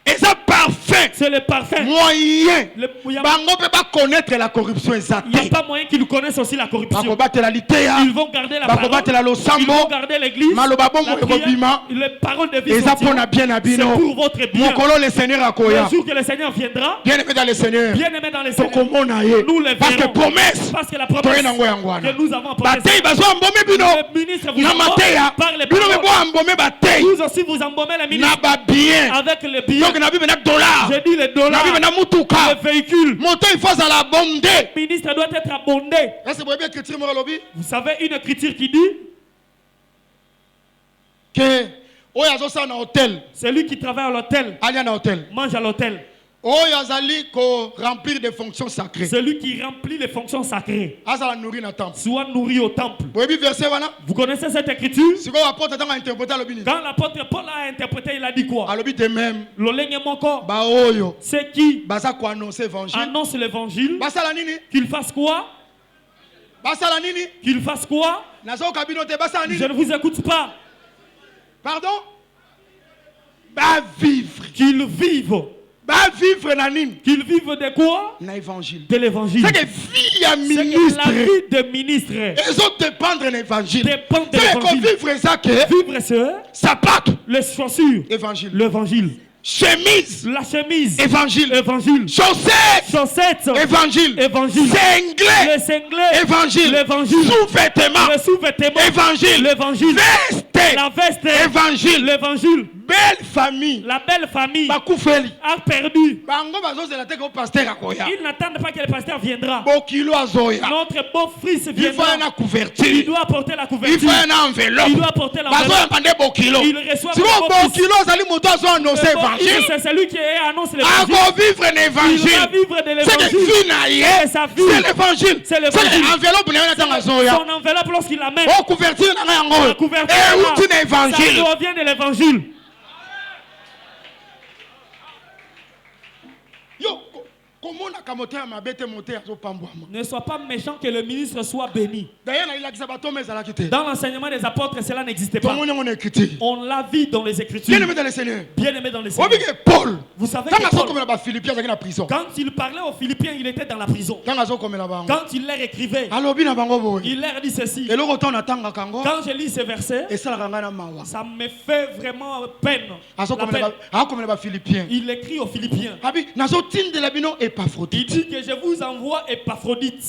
et ça parfait, C'est le parfum. moyen. Il Bango peut pas connaître la corruption n'y a exacte. pas moyen qu'ils connaissent aussi la corruption. Bako batela litea, Ils vont garder la bako parole. batela Ils vont losambo, garder l'église. maloba bongo La prière, ekobima, les paroles de vie et ça sont pona bien c'est abino. pour votre bien. Mokolo le Seigneur akoya. Le jour que le Seigneur viendra, Bien aimé dans le Seigneur. bien aimé dans les Seigneurs, Tokomona ye. nous les Parce que verrons. promesse, Parce que la toye promesse nango yangwana. que nous avons apportée, Bataille bazo ambome bino. le ministre vous Na embaumez mateya. par les Bino me bo paroles. ambome bataille. Vous aussi vous embaumez les Na ministres ba bien. avec les billets. Donc na bibe na dollar. J'ai dit les Na dollars, bibe na mutuka. les véhicules. Moto il faut à la bonde. Le ministre doit être abondé. Est-ce que vous bien écrire mon lobby Vous savez une écriture qui dit que oyo azosa na hôtel, celui qui travaille à l'hôtel alia na hôtel. mange à l'hôtel. Oyo azali ko remplir des fonctions sacrées. Celui qui remplit les fonctions sacrées Azala nourrir na temple. soit nourri au temple. Vous avez verset wana? Vous connaissez cette écriture? Si vous apportez tant à interpréter lobby ni. Quand l'apôtre Paul a interprété, il a dit quoi? À lobby de même. L'oleng est mon corps. Ba oyo. C'est qui Baza ko annoncer évangile. annonce l'évangile. Basala nini? Qu'il fasse quoi? Basala nini? Qu'il fasse quoi? Nazo kabinote basala nini? Je ne vous écoute pas. Pardon? Ba vivre. Qu'il vive. Ba vivre na nini? Qu'il vive de quoi? Na évangile. De l'évangile. C'est que vie à C'est que ministre. la vie de ministre Ils ont dépendre de l'évangile. dépend de C'est qu'on l'évangile. vivre ça que Vivre c'est ça part. les chaussures. Évangile. L'évangile. Chemise. La chemise. Évangile. Évangile. Chaussettes. Chaussettes. Évangile. Évangile. Cinglé. Le cinglé. Évangile. L'évangile. Sous-vêtements. Le sous-vêtement. Évangile. L'évangile. Veste. La veste. Évangile. L'évangile. Belle famille. La belle famille Bakufeli. a perdu. Bango bazo c'est la tête au pasteur akoya. Ils n'attendent pas que le pasteur viendra. Bokilo azoya. Notre beau-fils Il faut viendra. une Il couverture. doit apporter la Il couverture. faut une enveloppe. Il doit apporter Bazo l'enveloppe. yambande bokilo. Il reçoit Si le vous beau-fils. bokilo azali moto azo annoncer Le beau-fils, évangile. c'est celui qui annonce l'évangile. Ako vivre Il va l'évangile. vivre de C'est que l'évangile. vie na ye. C'est sa vie. C'est l'évangile. C'est l'évangile. Enveloppe na yo na tanga zoya. Son enveloppe lorsqu'il l'amène. Oh couverture na La yango. couverture. Et là, où tu ça l'évangile. provient de l'évangile. Yo comment na kamote ya mabete mote azo pambwama. Ne sois pas méchant que le ministre soit béni. D'ailleurs na ilakisa bato mais ala kité. Dans l'enseignement des apôtres, cela n'existait Tout pas. le monde on écrit. On l'a vu dans les Écritures. Bien aimé dans le Seigneur. Bien aimé dans les Obi Seigneurs. que Paul. Vous savez Quand que azo Paul, comme la Philippiens dans la prison. quand il parlait aux Philippiens, il était dans la prison. Quand azo comme la bango. Quand il leur écrivait, Alobi na bango boy. il leur dit ceci. Et le retour na tanga kango. Quand je lis ces versets, Et ça la ngana mawa. ça me fait vraiment peine. Azo La comme peine. la Philippiens. Il écrit aux Philippiens. Abi nazo tinde la bino Il Épaphrodite. dit que je vous envoie Épaphrodite,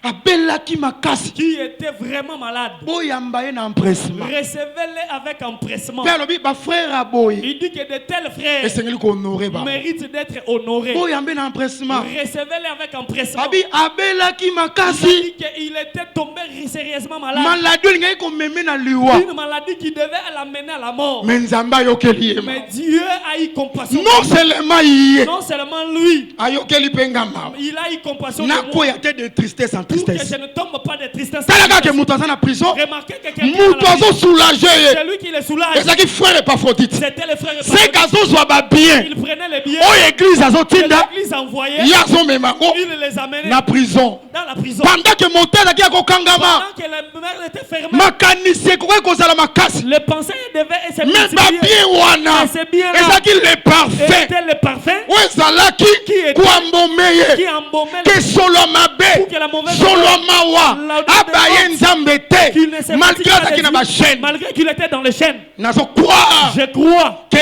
Abelaki makasi. qui était vraiment malade. Boyamba na empressement. Recevez-les avec empressement. Père lobi ba frère aboy. Il dit que de tels Et frères sengeli ko honorer ba. méritent d'être honorés. Boyamba na empressement. Recevez-les avec empressement. Abi abelaki Il a makasi. dit qu'il était tombé sérieusement malade. Maladie ngai ko meme na liwa. Une maladie qui devait l'amener à la mort. Mais nzamba yokeli yema. Mais Dieu a eu compassion. Non seulement yé. Non seulement lui, Ayokeli pengama. il a eu compassion de Na moi. ko ya tête de tristesse en tristesse. je ne tombe pas de tristesse. Talaga que moto aza na prison. Remarquez que quelqu'un Moto azo soulager. c'est lui qui les soulage. Ezaki frère Epaphrodite. C'était les frères C'est gazo zwa ba bien. il prenait les billets. O église azo Que tinda. l'église envoyait. Yazo memango Il les amenait na prison. dans la prison. Pendant que moto azaki akokangama. Pendant que la mer était fermée, Makanisi kokoki kozala makasi. les pensées devaient se Mais ba bien wana. Et c'est bien là. Ezaki le parfait. Était le parfum O ezalaki Qui était- kuambomeye. qui embaumait Que solo mabe. Pour que la mauvaise Solo odeur- mawa. la odeur Abaye de nzambe qu'il ne te. s'est Malgré pas azaki na ba chaîne. malgré qu'il était dans les chaînes. Nazo croire Je crois que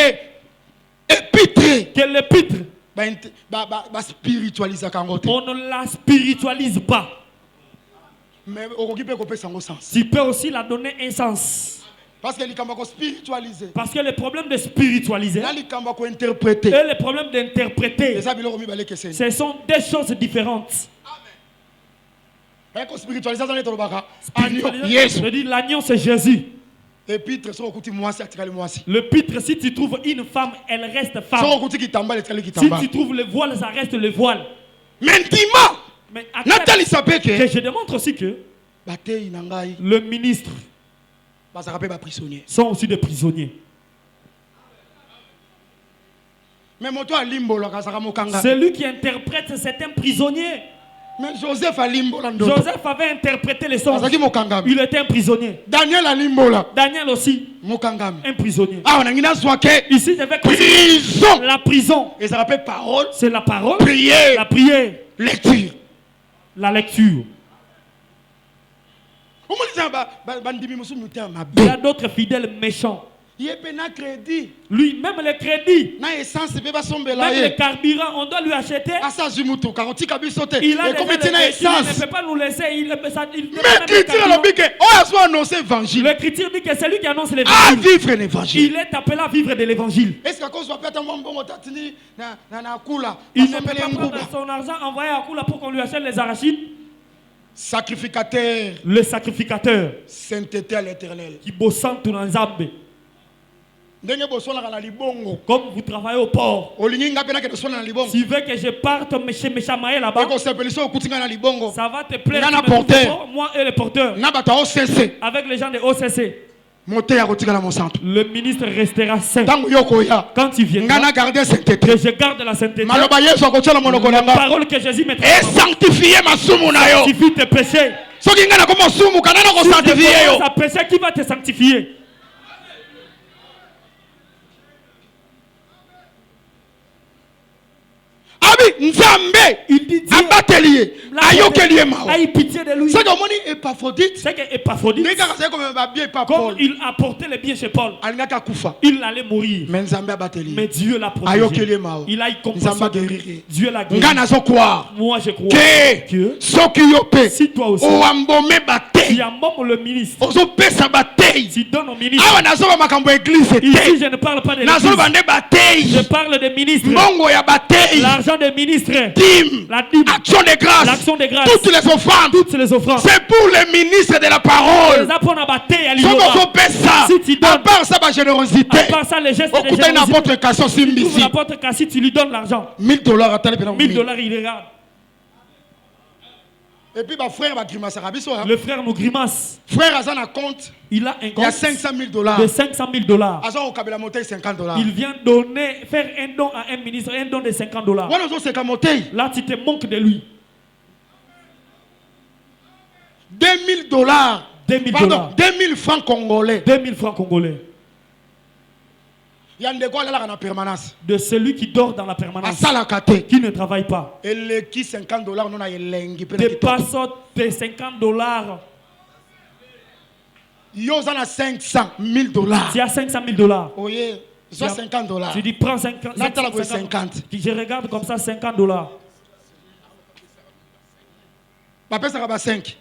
épître que l'épître, ba spiritualisaka yango te. on ne la spiritualise pas. Mais okoki mpe kopesa yango sens. Tu peux aussi la donner un sens. Parce que likambo ko spiritualiser. Parce que le problème de spiritualiser Na likambo ko interpréter. et le problème d'interpréter, Eza biloko mibale keseni. ce sont deux choses différentes. Ko spiritualiser za neto lobaka. Agneau Yesu. Je dis l'agneau c'est Jésus. Épître so okuti mwasi atikali mwasi. L'épître, si tu trouves une femme, elle reste So femme. okuti kitambala etikali Si kitambala. tu trouves le voile, ça reste le voile. Maintenant, Mais à Nathalie sape que que je démontre aussi que batei na ngai le ministre bazaka pe ba prisonnier. sont aussi des prisonniers. Mais moto alimbola kazaka mokanga. Celui qui interprète, c'est un prisonnier. Mais Joseph alimbola ndo. Joseph avait interprété les songes. Azaki mokanga. Il était un prisonnier. Daniel alimbola Daniel aussi, mokanga. un prisonnier. Ah, on a ngina soake. Ici, je vais considérer Prison. la prison. Et ça rappelle parole, C'est la parole, prière, la prière, lecture. la lecture. Comment les gens bandimi musu mutin Il y mabe. a d'autres fidèles méchants. Yepe na crédit. Lui, même le crédit, Na essence pe ba sombela même le ye. carburant, on doit lui acheter. Asa zumuto karoti kabisote. Il a Et comme déjà tina il ne essence. peut pas nous laisser. Il ne peut pas. Il ne peut Mais pas mettre le critique carburant. lobi que oh aso annoncer évangile. L'écriture dit que c'est lui qui annonce À l'évangile. vivre l'évangile. Il est appelé à vivre de l'évangile. Est-ce que cause soit peut-être mbongo tatini na kula. Il ne peut Asopele pas prendre nguba. son argent envoyé à Kula pour qu'on lui achète les arachides. Sacrificateur, Le sacrificateur sainteté à l'éternel. qui bosse tout dans Zambé. Ndenge bosona na libongo. Comme vous travaillez au port. Olingi ngapena ke bosona na libongo. Tu veux que je parte chez mes chamaillés là-bas, Eko sepeliso okutinga na libongo. ça va te plaire. Nana tu me trouves porteur. fort, moi et le porteur. Na bato OCC. Avec les gens de OCC. Moté ya kotinga na monsanto. Le ministre restera saint. Tango yoko ya. Quand il viendra, Ngana garder sainteté. que je garde la sainteté. Maloba Yesu akotia na monoko La nanga. parole que Jésus mettra Et sanctifier masumu na yo. sanctifie tes péchés. Soki ngana ko masumu kanana ko Si tu sanctifier yo. commences à pécher, qui va te sanctifier? Abi nzambe. Il dit Dieu Abatelier. Ayokelier mao. a eu pitié de lui. C'est comme on dit Epaphrodite. C'est qu'Épaphrodite, Ndeka kasa comme ba bien pas comme Paul. il a porté les biens chez Paul, Alingaka kufa. il allait mourir. Mais nzambe abatelier. Mais Dieu l'a Ayokeli protégé. mao. Il a eu Nzamba compassion. guérir. Dieu l'a guéri. Ngana zo croire. Moi, je crois Que que soki yo pe. si toi aussi, O ambome tu batei. embaumes le ministre, Ozo pesa batei. tu donnes au ministre. Awa nazo ba makambo église Ici, te. je ne parle pas de Nazo l'église. bande batei. Je parle des ministres. Mbongo ya batei. L'argent des ministres. Dîme. La dîme. Action de grâce. L'action de grâce. Toutes les offrandes. Toutes les offrandes. C'est pour les ministres de la parole. Les apprendre à battre à Soko l'Ivoire. zo pesa. Si tu donnes. À part ça ba générosité. À part ça, les gestes de Okuta générosité. n'importe kaso Tu trouves simbisi. n'importe cas, si tu lui donnes l'argent. $1000 atale pena. 1000 $, il regarde. Et puis ba frère ba grimace rabiso. Le frère nous grimace. Frère Azana compte. Il a un Il y a compte $500,000. de 500 000 $. Azo okabela montagne $50. Il vient donner, faire un don à un ministre, un don de 50 $. Wana ozo seka montagne. Là, tu te manques de lui. $2000. 2000 Pardon, $. 2000 francs congolais. 2000 francs congolais. Il y a ndeko ala na permanence. De celui qui dort dans la permanence, Asala kate. qui ne travaille pas. Et le qui $50 non na yelengi pena kitoko. Dépasse tes 50 $. Yo zana $500,000. Tu as 500 000 $. Oye, soit $50. Tu dis prends 50. Natala boy 50. Je regarde comme ça 50 $. Ba pesa ka ba 5.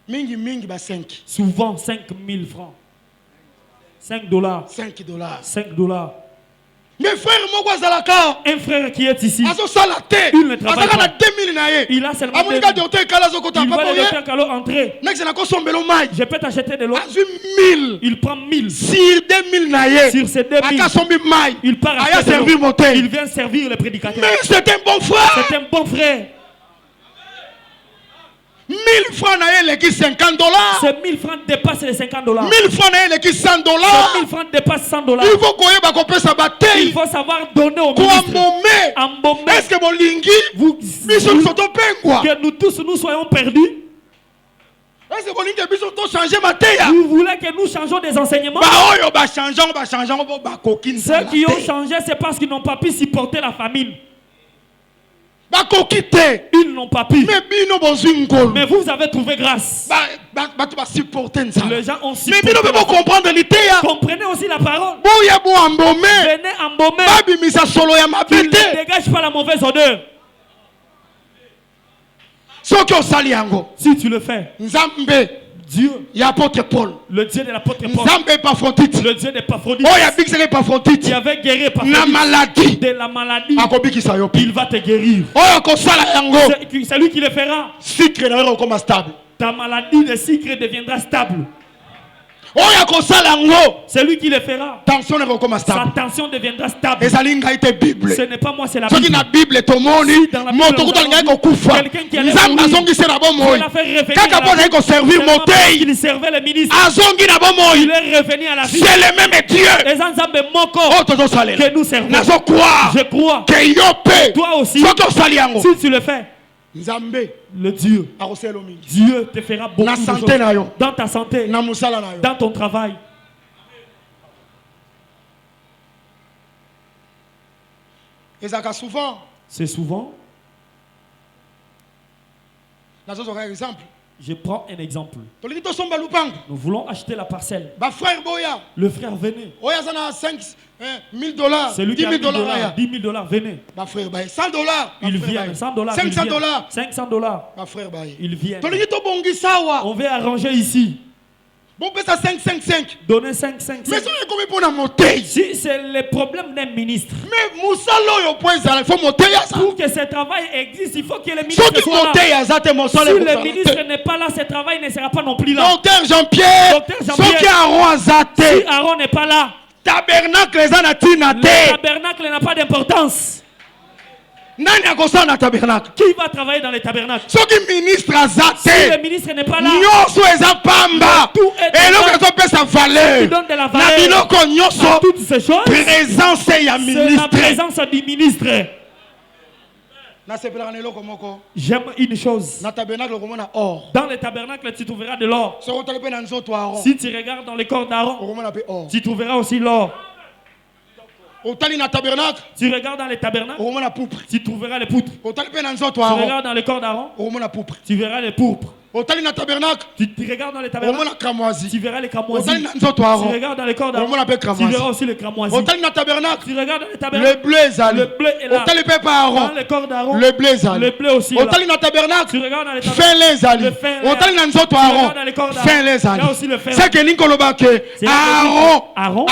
Mingi ba 5. Souvent 5 000 francs. 5 $. $5. 5 $. Mais frère moko azalaka. Un frère qui est ici, Azo sala te. Il ne travaille Azaka na pas. 2000 na ye. il a seulement Amonika 2000. docteur kala zo kota Il papa va le ye. docteur Kalo entrer. Next na ko sombelo mai. Je peux t'acheter de l'eau. Azu 1000. Il prend 1000. Sur 2000 na ye. Sur ces 2000, Aka sombi mai. il part Aya acheter de servir l'eau. montagne. Il vient servir le prédicateur. Mais c'est un bon frère. C'est un bon frère. 1000 francs na ye qui 50 dollars. Ces 1000 francs dépassent les 50 dollars. 1000 francs na ye qui 100 dollars. Ces 1000 francs dépassent 100 dollars. Il faut qu'on ait bakopé sa bataille. Il faut savoir donner au ministre. Embaumer. Est-ce que bolingi Vous que nous tous nous soyons perdus. Est-ce que bolingi biso to changer mateya? Vous voulez que nous changeons des enseignements? Ceux qui ont changé, c'est parce qu'ils n'ont pas pu supporter la famine. Ils n'ont pas pu. Mais vous avez trouvé grâce. Les gens ont supporté. Comprenez aussi la parole. Venez embaumer. Il ne dégage pas la mauvaise odeur. Si tu le fais, Dieu, le Dieu de l'apôtre Paul, le Dieu d'Épaphrodite, qui avait guéri Épaphrodite de la maladie, il va te guérir. C'est lui qui le fera. Ta maladie de sucre deviendra stable. C'est lui qui le fera. Sa tension deviendra stable. Ce n'est pas moi, c'est la Bible. Si dans la Bible, quelqu'un qui allait mourir, Dieu l'a fait revenir. Il servait le ministre. Il est revenu à la vie. C'est le même Dieu que nous servons. Je crois. Toi aussi, si tu le fais, le Dieu te fera beaucoup de choses dans ta santé, dans ton travail. C'est souvent. Je prends un exemple. Nous voulons acheter la parcelle. Le frère venait. C'est lui qui a 10 000 dollars. Venez. 100 dollars. Il vient. 100 dollars. 500 dollars. 500 dollars. Il vient. On veut arranger ici. Donner 5, 5, 5. Si c'est le problème d'un ministre. Pour que ce travail existe, il faut que le ministre soit là. Si le ministre n'est pas là, ce travail ne sera pas non plus là. Docteur Jean-Pierre, si Aaron n'est pas là, le tabernacle n'a pas d'importance. Qui va travailler dans les tabernacles? Si le ministre n'est pas là, tout est qui donne de la valeur à toutes ces choses. C'est la présence du ministre. J'aime une chose. Dans les tabernacles, tu trouveras de l'or. Si tu regardes dans les corps d'Aaron, tu trouveras aussi l'or. Tu regardes dans les tabernacles, tu trouveras les poutres. Tu regardes dans les corps d'Aaron, tu verras les pourpres. Tu regardes dans les tabernacles, tu verras les cramoisis. Tu regardes dans les corps d'Aaron, tu verras aussi les cramoisis. Tu regardes dans les tabernacles, le bleu est là. Dans les corps d'Aaron, le bleu aussi est là. Tu regardes dans les tabernacles, le fin est là. Tu regardes dans les corps d'Aaron, il y a aussi le fin. Aaron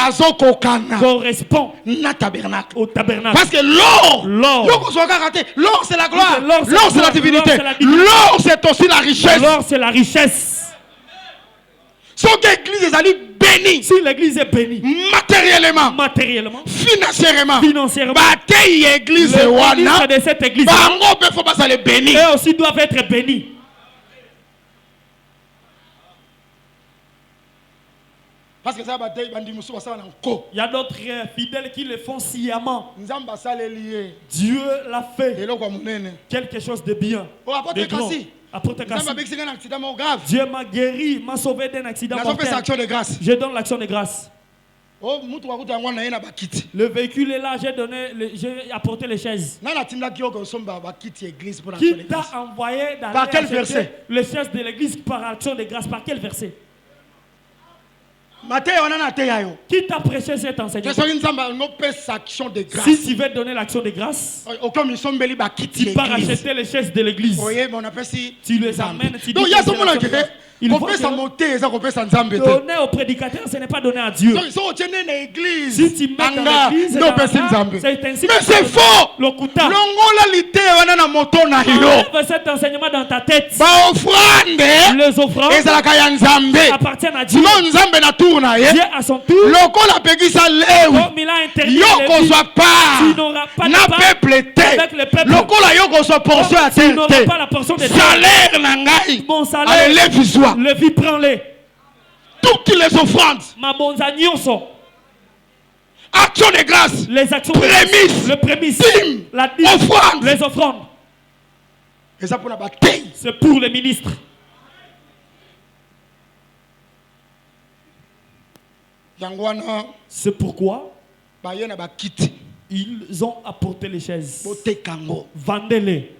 correspond au tabernacle. Parce que l'or c'est la gloire, l'or c'est la divinité, l'or c'est aussi la richesse. L'or c'est la richesse. Si l'église est bénie, matériellement, financièrement, le ministre de cette église eux aussi doivent être bénis. Parce que ça il y a d'autres fidèles qui le font sciemment. Dieu l'a fait quelque chose de bien, de grand. Dieu m'a guéri, m'a sauvé d'un accident mortel. Je donne l'action de grâce. Le véhicule est là, j'ai apporté les chaises. Qui t'a envoyé par quel verset? Les chaises de l'église par action de grâce? Par quel verset? Qui t'a prêché cet enseignement? Si tu veux donner l'action de grâce, tu pars acheter les chaises de l'église. Tu les amènes. Tu dis il faut donner au prédicateur, ce n'est pas donner à Dieu. Si tu mets dans l'église, c'est ainsi. Mais c'est faux. Enlève cet enseignement dans ta tête. Les offrandes appartiennent à Dieu. tour na ye Dieu à son tour, lokola apekisa Léwi comme il a interdit yo les kozwa tu part n'auras pas na de part peuple te avec le peuple. lokola yo kozwa portion ya Tu terre n'auras te pas la portion de terre. salaire na ngai Mon salaire, allez vizwa le vie prends-les. toutes les offrandes Ma bonza nyonso. action de grâce Les actions Prémices. le prémisse, Dîme. la dîme, Offrande. les offrandes. eza mpona batei C'est pour les ministres. yango wana C'est pourquoi baye na bakiti ils ont apporté les chaises. boteka yango Vendez-les.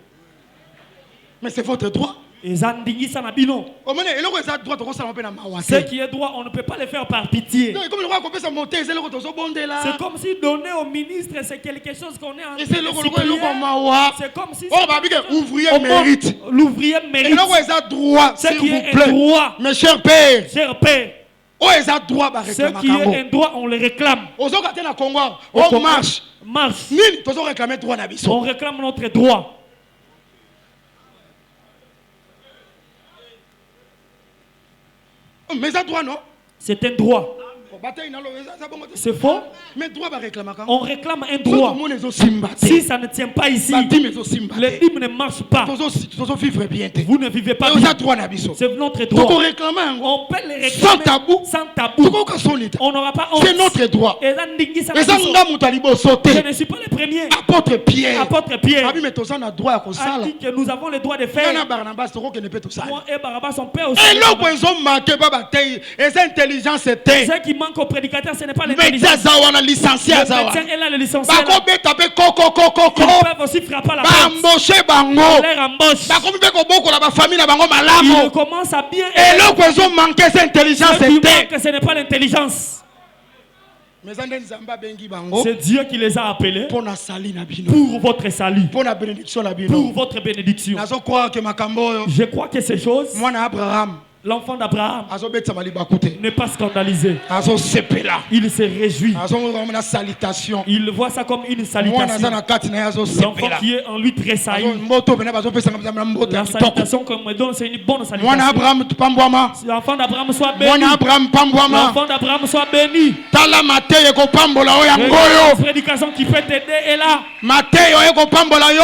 mais c'est votre droit Et zandingisa na bino. omoni eloko eza droit tokosala mpe na mawa Ce te qui est droit, on ne peut pas le faire par pitié. Donc, comme lokwa kopesa mote eza eloko tozobondela C'est comme si donner au ministre, c'est quelque chose qu'on est en train eza de eloko supplier. eloko mawa C'est comme si oyo babike ouvrier au monde, mérite l'ouvrier mérite. eloko eza droit Ce s'il qui vous est un plaît droit, mes chers pères cher père, oyo eza droit ce baréclamaka qui est un yango droit, on le réclame. ozoka te na congo Au on Congo, marche marche. nini tozoréclame droit na On biso réclame notre droit. mais eza droit non C'est un droit. batei nalo eza bongo te C'est faux. mais droit baréclamaka On réclame un soki droit. omona ezosimba te Si ça ne tient pas ici, badime ezosimba les te dîmes ne marchent pas. tozovivre bien te Vous ne vivez pas eza bien. droit na biso C'est notre droit. tokoréclame yango On peut les sans réclamer tabou sans tabou. tokoyoka soni te On n'aura pas honte. c'est notre droit Et ça ndingisa na eza biso. nga moto ya liboso te Je ne suis pas le premier. apôtre pierre Apôtre Pierre abi me toza na droit ya a kosala dit que nous avons le droit de nga na faire. barnabas tokokende mpe tosala Moi et Barabbas, son père aussi. eloko ezomake ba batei eza intelligence te Ce qui manque au prédicateur, ce n'est pas médecin l'intelligence. aza wana licencié Le aza médecin wana est là, le licencié est là. bakobeta mpe kokokokoko Ils peuvent aussi frapper à la porte. baamboshe bango On les embauche. bakomi mpe kobokola bafamille na bango Ils malamu commencent à bien eloko ezomanke eza intelligence Ce qui te manque, ce n'est pas l'intelligence. mais eza nde nzambe abengi bango C'est Dieu qui les a appelés mpo na sali na bino pour votre salut, mpo na bénédiction na pour bino votre bénédiction. nazokroire ke makambo oyo Je crois que ces choses, mwana abraham l'enfant d'Abraham azobetama libaku te n'est pas scandalisé. azosepela Il se réjouit. azomona salutation Il voit ça comme une mwana aza salutation. na kati na ye L'enfant azosepela qui est en lui tressaillit. mboto pene bazopesanga nzambe na mboto ya La kitoko salutation qu'on me donne, c'est une bonne mwana salutation. abraham pambwama Si l'enfant d'Abraham soit béni, mwana abraham pambwama l'enfant d'Abraham soit béni. tala mateyo ekopambola oyo yango La oyo prédication qui peut t'aider est là. mateyo ekopambola yo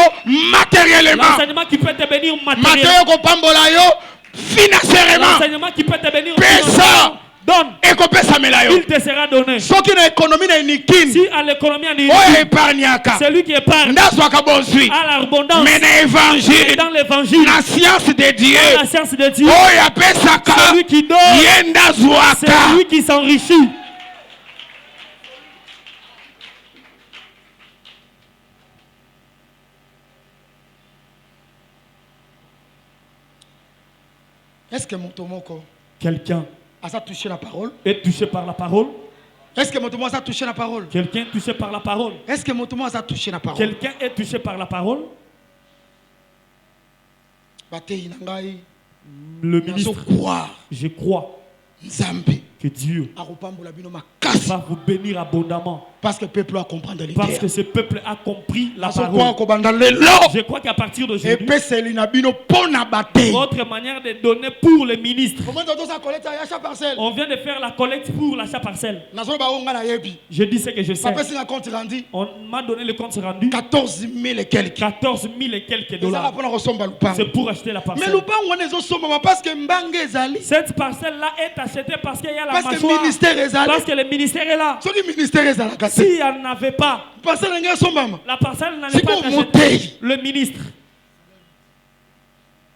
matériellement L'enseignement qui peut te bénir mateyo matériellement. ekopambola yo financièrement L'enseignement qui peut te bénir Pesa. financièrement. Donne, ekopesamela yo il te sera donné. soki na ekonomi na enikini Si à l'économie on dit, oyo epargnaka c'est lui qui épargne ndazwaka bozwi à l'abondance. mais na Et évangile dans l'évangile, na science de dieu la science de Dieu, oyo apesaka celui qui donne, ye c'est ndazwaka lui qui s'enrichit. est-ce que moto moko Quelqu'un aza touché la parole est touché par la parole. est-ce que moto moko aza touché la parole Quelqu'un est touché par la parole. est-ce que moto moko aza touché la parole Quelqu'un est touché par la parole. batei na ngai Le ministre, nazokroire je crois nzambe que Dieu akopambola bino makasi va vous bénir abondamment. parce que peuple a comprendre Parce l'idée que ce peuple a compris la nazokroire parole. kobanda lelo Je crois qu'à partir d'aujourd'hui, epeseli na bino mpo na batei votre manière de donner pour les ministres, comment toza collecte ya chaque parcelle on vient de faire la collecte pour l'achat parcelle. nazoloba oyo ngai nayebi Je dis ce que je sais. bapesi na compte rendu On m'a donné le compte rendu 14 000 et quelques 14 000 et quelques ezaka dollars. mpona kosomba lupango C'est pour acheter la mais parcelle. lupango wana ezosombama parce que mbange ezali Cette parcelle-là est achetée parce qu'il y a la parce que mâchoire. ministère ezali Parce que le ministère est là. soki ministère ezalaka te S'il n'y en avait pas, parcelle ngai esombama la parcelle n'allait C'est pas comme être Motei. achetée. Le ministre,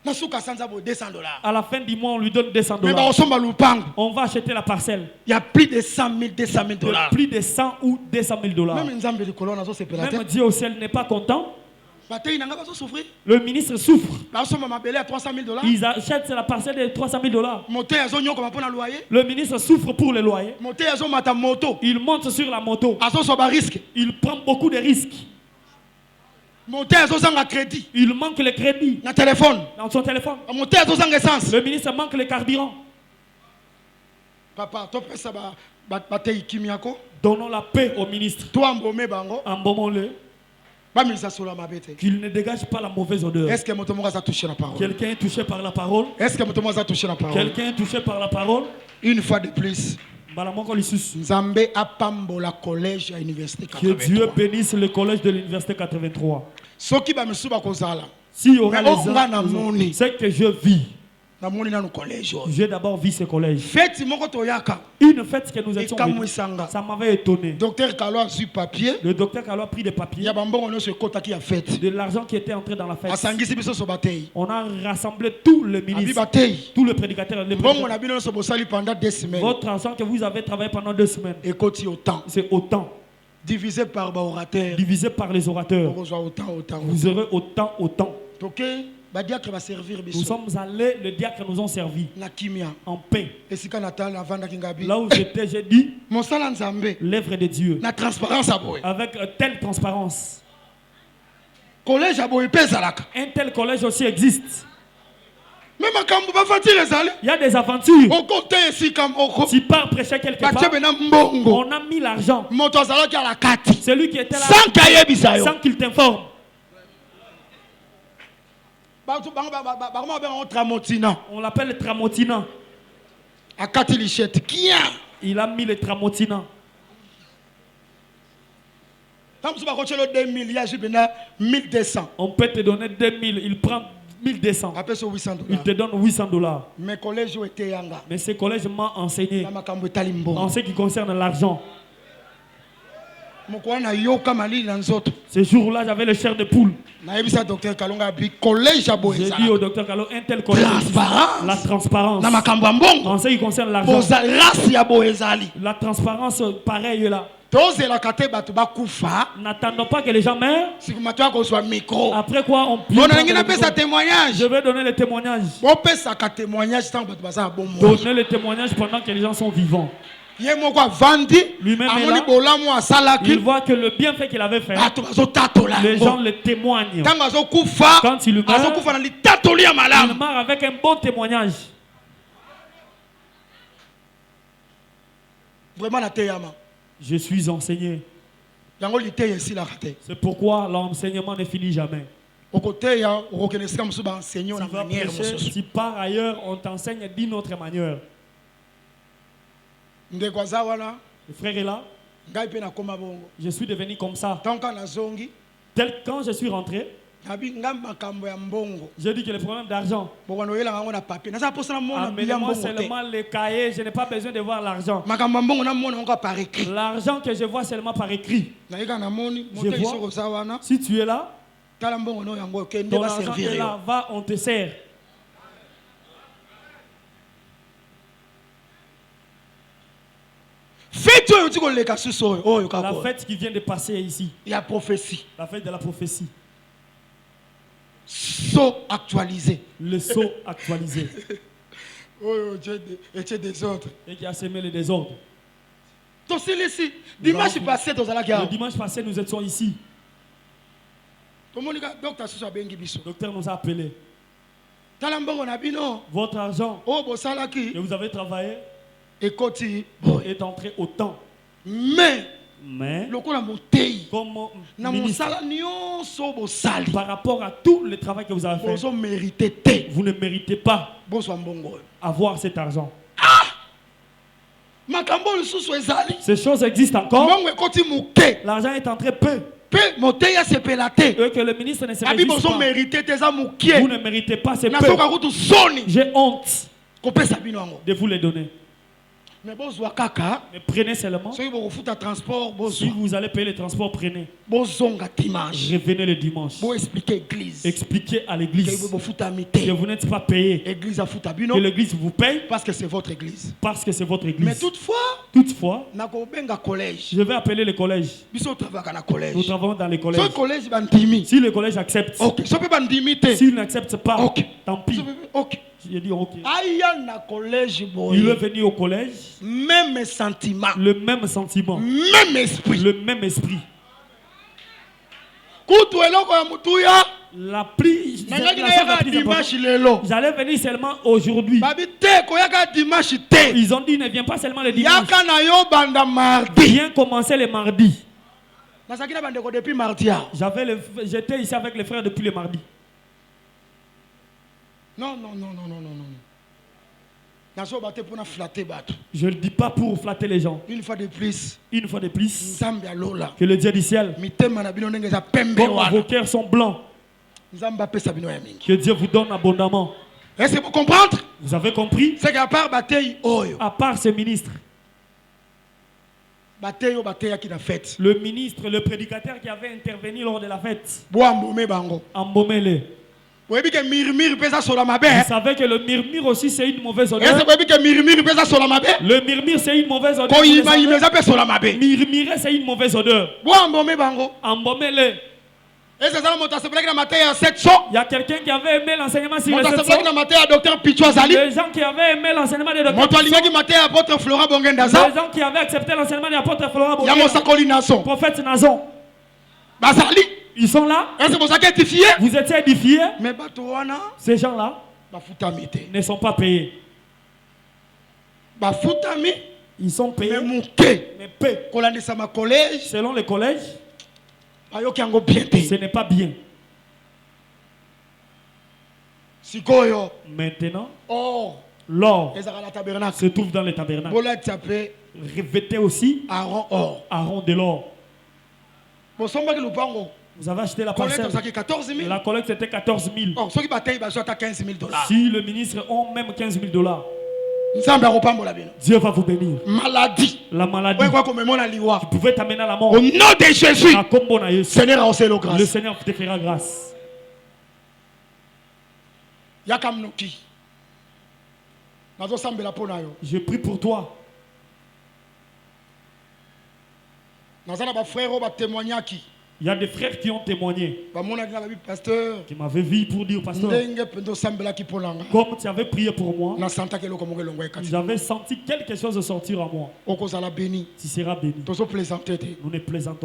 nasuka sanza bo 200 $. à la fin du mois, on lui donne 200 mais dollars. bakosomba lupango On va acheter la parcelle il y a plus de 100 000 200 000 de dollars plus de 100 ou 200 000 dollars. même nzambe likolo wana azosepela te Même Dieu au ciel n'est pas content. batei na ngai bazosouffrir Le ministre souffre. bazosomba mabele ya 300 000 $. Ils achètent la parcelle de 300 000 dollars. motei azonyokoma mpo na loyer Le ministre souffre pour le loyer. motei azomata moto Il monte sur la moto. azoswa bariske Il prend beaucoup de risques. motei azozanga crédit Il manque le crédit na téléphone dans son téléphone. motei azozanga essence Le ministre manque le carburant. papa topesa batei kimi yako Donnons la paix au ministre. toambome bango Embaumons-le. bamilisa solo ya mabe te Qu'il ne dégage pas la mauvaise odeur. est ce que moto moko aza touché la parole Quelqu'un est touché par la parole. est ce que moto moko aza touché la parole Quelqu'un est touché par la parole. une fois de plus Nzambe apambola collège à l'université Que Dieu 83. bénisse le collège de l'université 83. Soki ba misuba kozala. Si il y aura Mais les on va na moni. c'est que je vis. Na moni na no collège. J'ai d'abord vu ce collège. Fête moko toyaka. Une fête que nous étions Ekamu venus, isanga. ça m'avait étonné. Docteur Kalo a su papier. Le docteur Kalo a pris des papiers, Ya bambongo no se kota ki a fête. de l'argent qui était entré dans la fête. Asangisi biso so batei. On a rassemblé tous les Abi ministres, batei. tous les prédicateurs. Les Bongo prédicateurs. na bino so bosali pendant 2 semaines. Votre argent que vous avez travaillé pendant 2 semaines, Ekoti autant. c'est autant. Divisé par ba orateur. Divisé par les orateurs. Autant. Vous aurez autant. Ok, ba diacre va servir Nous biso. sommes allés, les diacres nous ont servi Na kimia. en paix. Esika natal na vanda kingabi. Là où j'étais, j'ai dit Mosala nzambe. l'œuvre de Dieu. Na transparence aboye. Avec telle transparence. Collège aboye pezalaka. Un tel collège aussi existe. Même makambo ba fatire ezali. Il y a des aventures. Au côté esika moko. Tu pars prêcher quelque part, Batie bena mbongo. on a mis l'argent. Moto azalaki à la kati. Celui qui était là, Sans kayebisa yo. sans qu'il t'informe. Bato bango ba tramotina. On l'appelle le tramontinant. Akati lichette. Kia. Il a mis le tramontinant. Tant que ba kochelo 2000 ya jibena 1200. On peut te donner 2000, il prend 1200. Après so 800 Il te dollars. donne 800 dollars. Mes collèges étaient yanga. Mais ce collège m'a enseigné Na makambo etali en mbongo. ce qui concerne l'argent. Mokwana yoka mali na nzoto. Ce jour-là, j'avais le chair de poule. Na yebisa docteur Kalonga bi collège aboye J'ai dit ezala. au docteur Kalo, un tel collège. Transparence. La transparence. Na makambo ya mbongo. En ce qui concerne l'argent. Boza race ya boye ezali. La transparence, pareil là. Tozelaka te bato bakufa. N'attendons pas que les gens meurent. Sikumato ya kozwa micro. Après quoi, on plie. Bona ngina pesa témoignage. Je vais donner le témoignage. Bopesaka témoignage tant bato baza bomo. Donner le témoignage pendant que les gens sont vivants. Ye moko avandi. Lui-même est Amoni là. bolamu Il asalaki. voit que le bienfait qu'il avait fait, Bato bazotatola. les gens le témoignent. Tango azokufa. Quand il meurt, Azokufa na litatoli ya Il malamu. meurt avec un bon témoignage. Vraiment na teyama. Je suis enseigné. Yango lite yesilaka te. C'est pourquoi l'enseignement ne finit jamais. Okoteya okokenesika mosusu ba enseignant na Tu vas manière prêcher, mosusu. si par ailleurs on t'enseigne d'une autre manière. Ndeko aza wana. Le frère est là. Ngai pe nakoma bongo. Je suis devenu comme ça. Tanka nazongi. Quand je suis rentré, Nabi nga makambo ya mbongo. j'ai dit que le problème d'argent. Bokano yela ngango na papier. Naza posana mona biya Amenez-moi mbongo te. seulement les cahiers. Je n'ai pas besoin de voir l'argent. Makambo ya mbongo na mona ngo par écrit. L'argent que je vois seulement par écrit. Na yeka na moni Je moto vois. iso koza wana. Si tu es là, Tala mbongo no yango kende ton ba argent servir est yo. là. Va, on te sert. Faites oyo tiko leka suso oyo La kako. fête qui vient de passer ici. Ya prophétie. La fête de la prophétie. So actualisé. Le sceau actualisé. Oyo était des autres. Et qui a semé le désordre. To silisi dimanche passé tozala Le kia. dimanche passé, nous étions ici. To monika docteur suso abengi biso. Le docteur nous a appelés. Tala mbongo na bino. Votre argent O bosalaki que vous avez travaillé ekoti boy. est entré au temps. Mais Mais, lokola motei comme na ministre, mosala nyonso bosali par rapport à tout le travail que vous avez fait, bozo mérité te vous ne méritez pas bozwa mbongo. avoir cet argent. Makambo lisusu ezali. Ces choses existent encore. Mbongo ekoti moke. L'argent est entré peu. Pe motei asepela te. Et que le ministre ne se Abi réjouisse bozo pas. mérité te eza Vous mokie. ne méritez pas ces peu. Nazoka kutu soni J'ai honte kopesa bino yango. de vous les donner. Mais bozwa kaka. Mais prenez seulement. Soki bokofuta transport Si bozwa. vous allez payer le transport, prenez. Bozonga dimanche. Revenez le dimanche. Bo expliquer église. Expliquez à Que l'église bofuta que mite. vous n'êtes pas payé. Église afuta bino Que l'église vous paye parce que c'est votre église. parce que c'est votre Mais église. toutefois, Toutefois, nakobenga collège. je vais appeler le collège. Biso travaillaka na Nous collège. travaillons dans les So collèges. collège bandimi. Si le collège accepte, OK, so pe bandimi te. s'il n'accepte pas, Ok. tant pis. OK. J'ai dit ok. Aya na collège Il est boy. venu au collège, Même sentiment, le même sentiment, même esprit. le même esprit. Kutu eloko ya mutuya. La prise, la Nangaki na chose la yaka plus dimanche importante. lelo. J'allais venir seulement aujourd'hui. Babi te koyaka dimanche te. Ils ont dit ne viens pas seulement le dimanche. Yaka na yo banda mardi. Viens commencer le mardi. Nasaki na bandeko depuis mardi. J'étais ici avec les frères depuis le mardi. Non. Je ne le dis pas pour flatter les gens. Une fois de plus, Une fois de plus, que le Dieu du ciel, comme vos cœurs sont blancs, que Dieu vous donne abondamment. Est-ce que vous comprenez? Vous avez compris? C'est qu'à part bataille, À part ce ministre, le ministre, le prédicateur qui avait intervenu lors de la fête, embaumez-le. Vous savez que le murmure aussi c'est une mauvaise odeur. Le murmure c'est une mauvaise odeur. Murmurer c'est une mauvaise odeur. Embaumez-le. Il y a quelqu'un qui avait aimé l'enseignement sur les 700. Les gens qui avaient aimé l'enseignement de Dr. Les gens qui avaient accepté l'enseignement de l'apôtre Florent Bongenda. Prophète Nazon. Ils sont là. Vous étiez édifiés. Ces gens-là ne sont pas payés. Ils sont payés. Mais payés. Selon les collèges, ce n'est pas bien. Maintenant, l'or se trouve dans les tabernacles. Revêtez aussi Aaron de l'or. Vous avez acheté la parcelle. La collecte c'était 14 000. Si le ministre a même 15 000 $, Dieu va vous bénir. La maladie. Tu pouvais t'amener à la mort. Au nom de Jésus, Seigneur, le Seigneur te fera grâce. Je prie pour toi. Il y a des frères qui ont témoigné, qui m'avaient vu pour dire, pasteur, comme tu avais prié pour moi, j'avais senti quelque chose sortir à moi. Tu seras béni. Nous ne plaisantons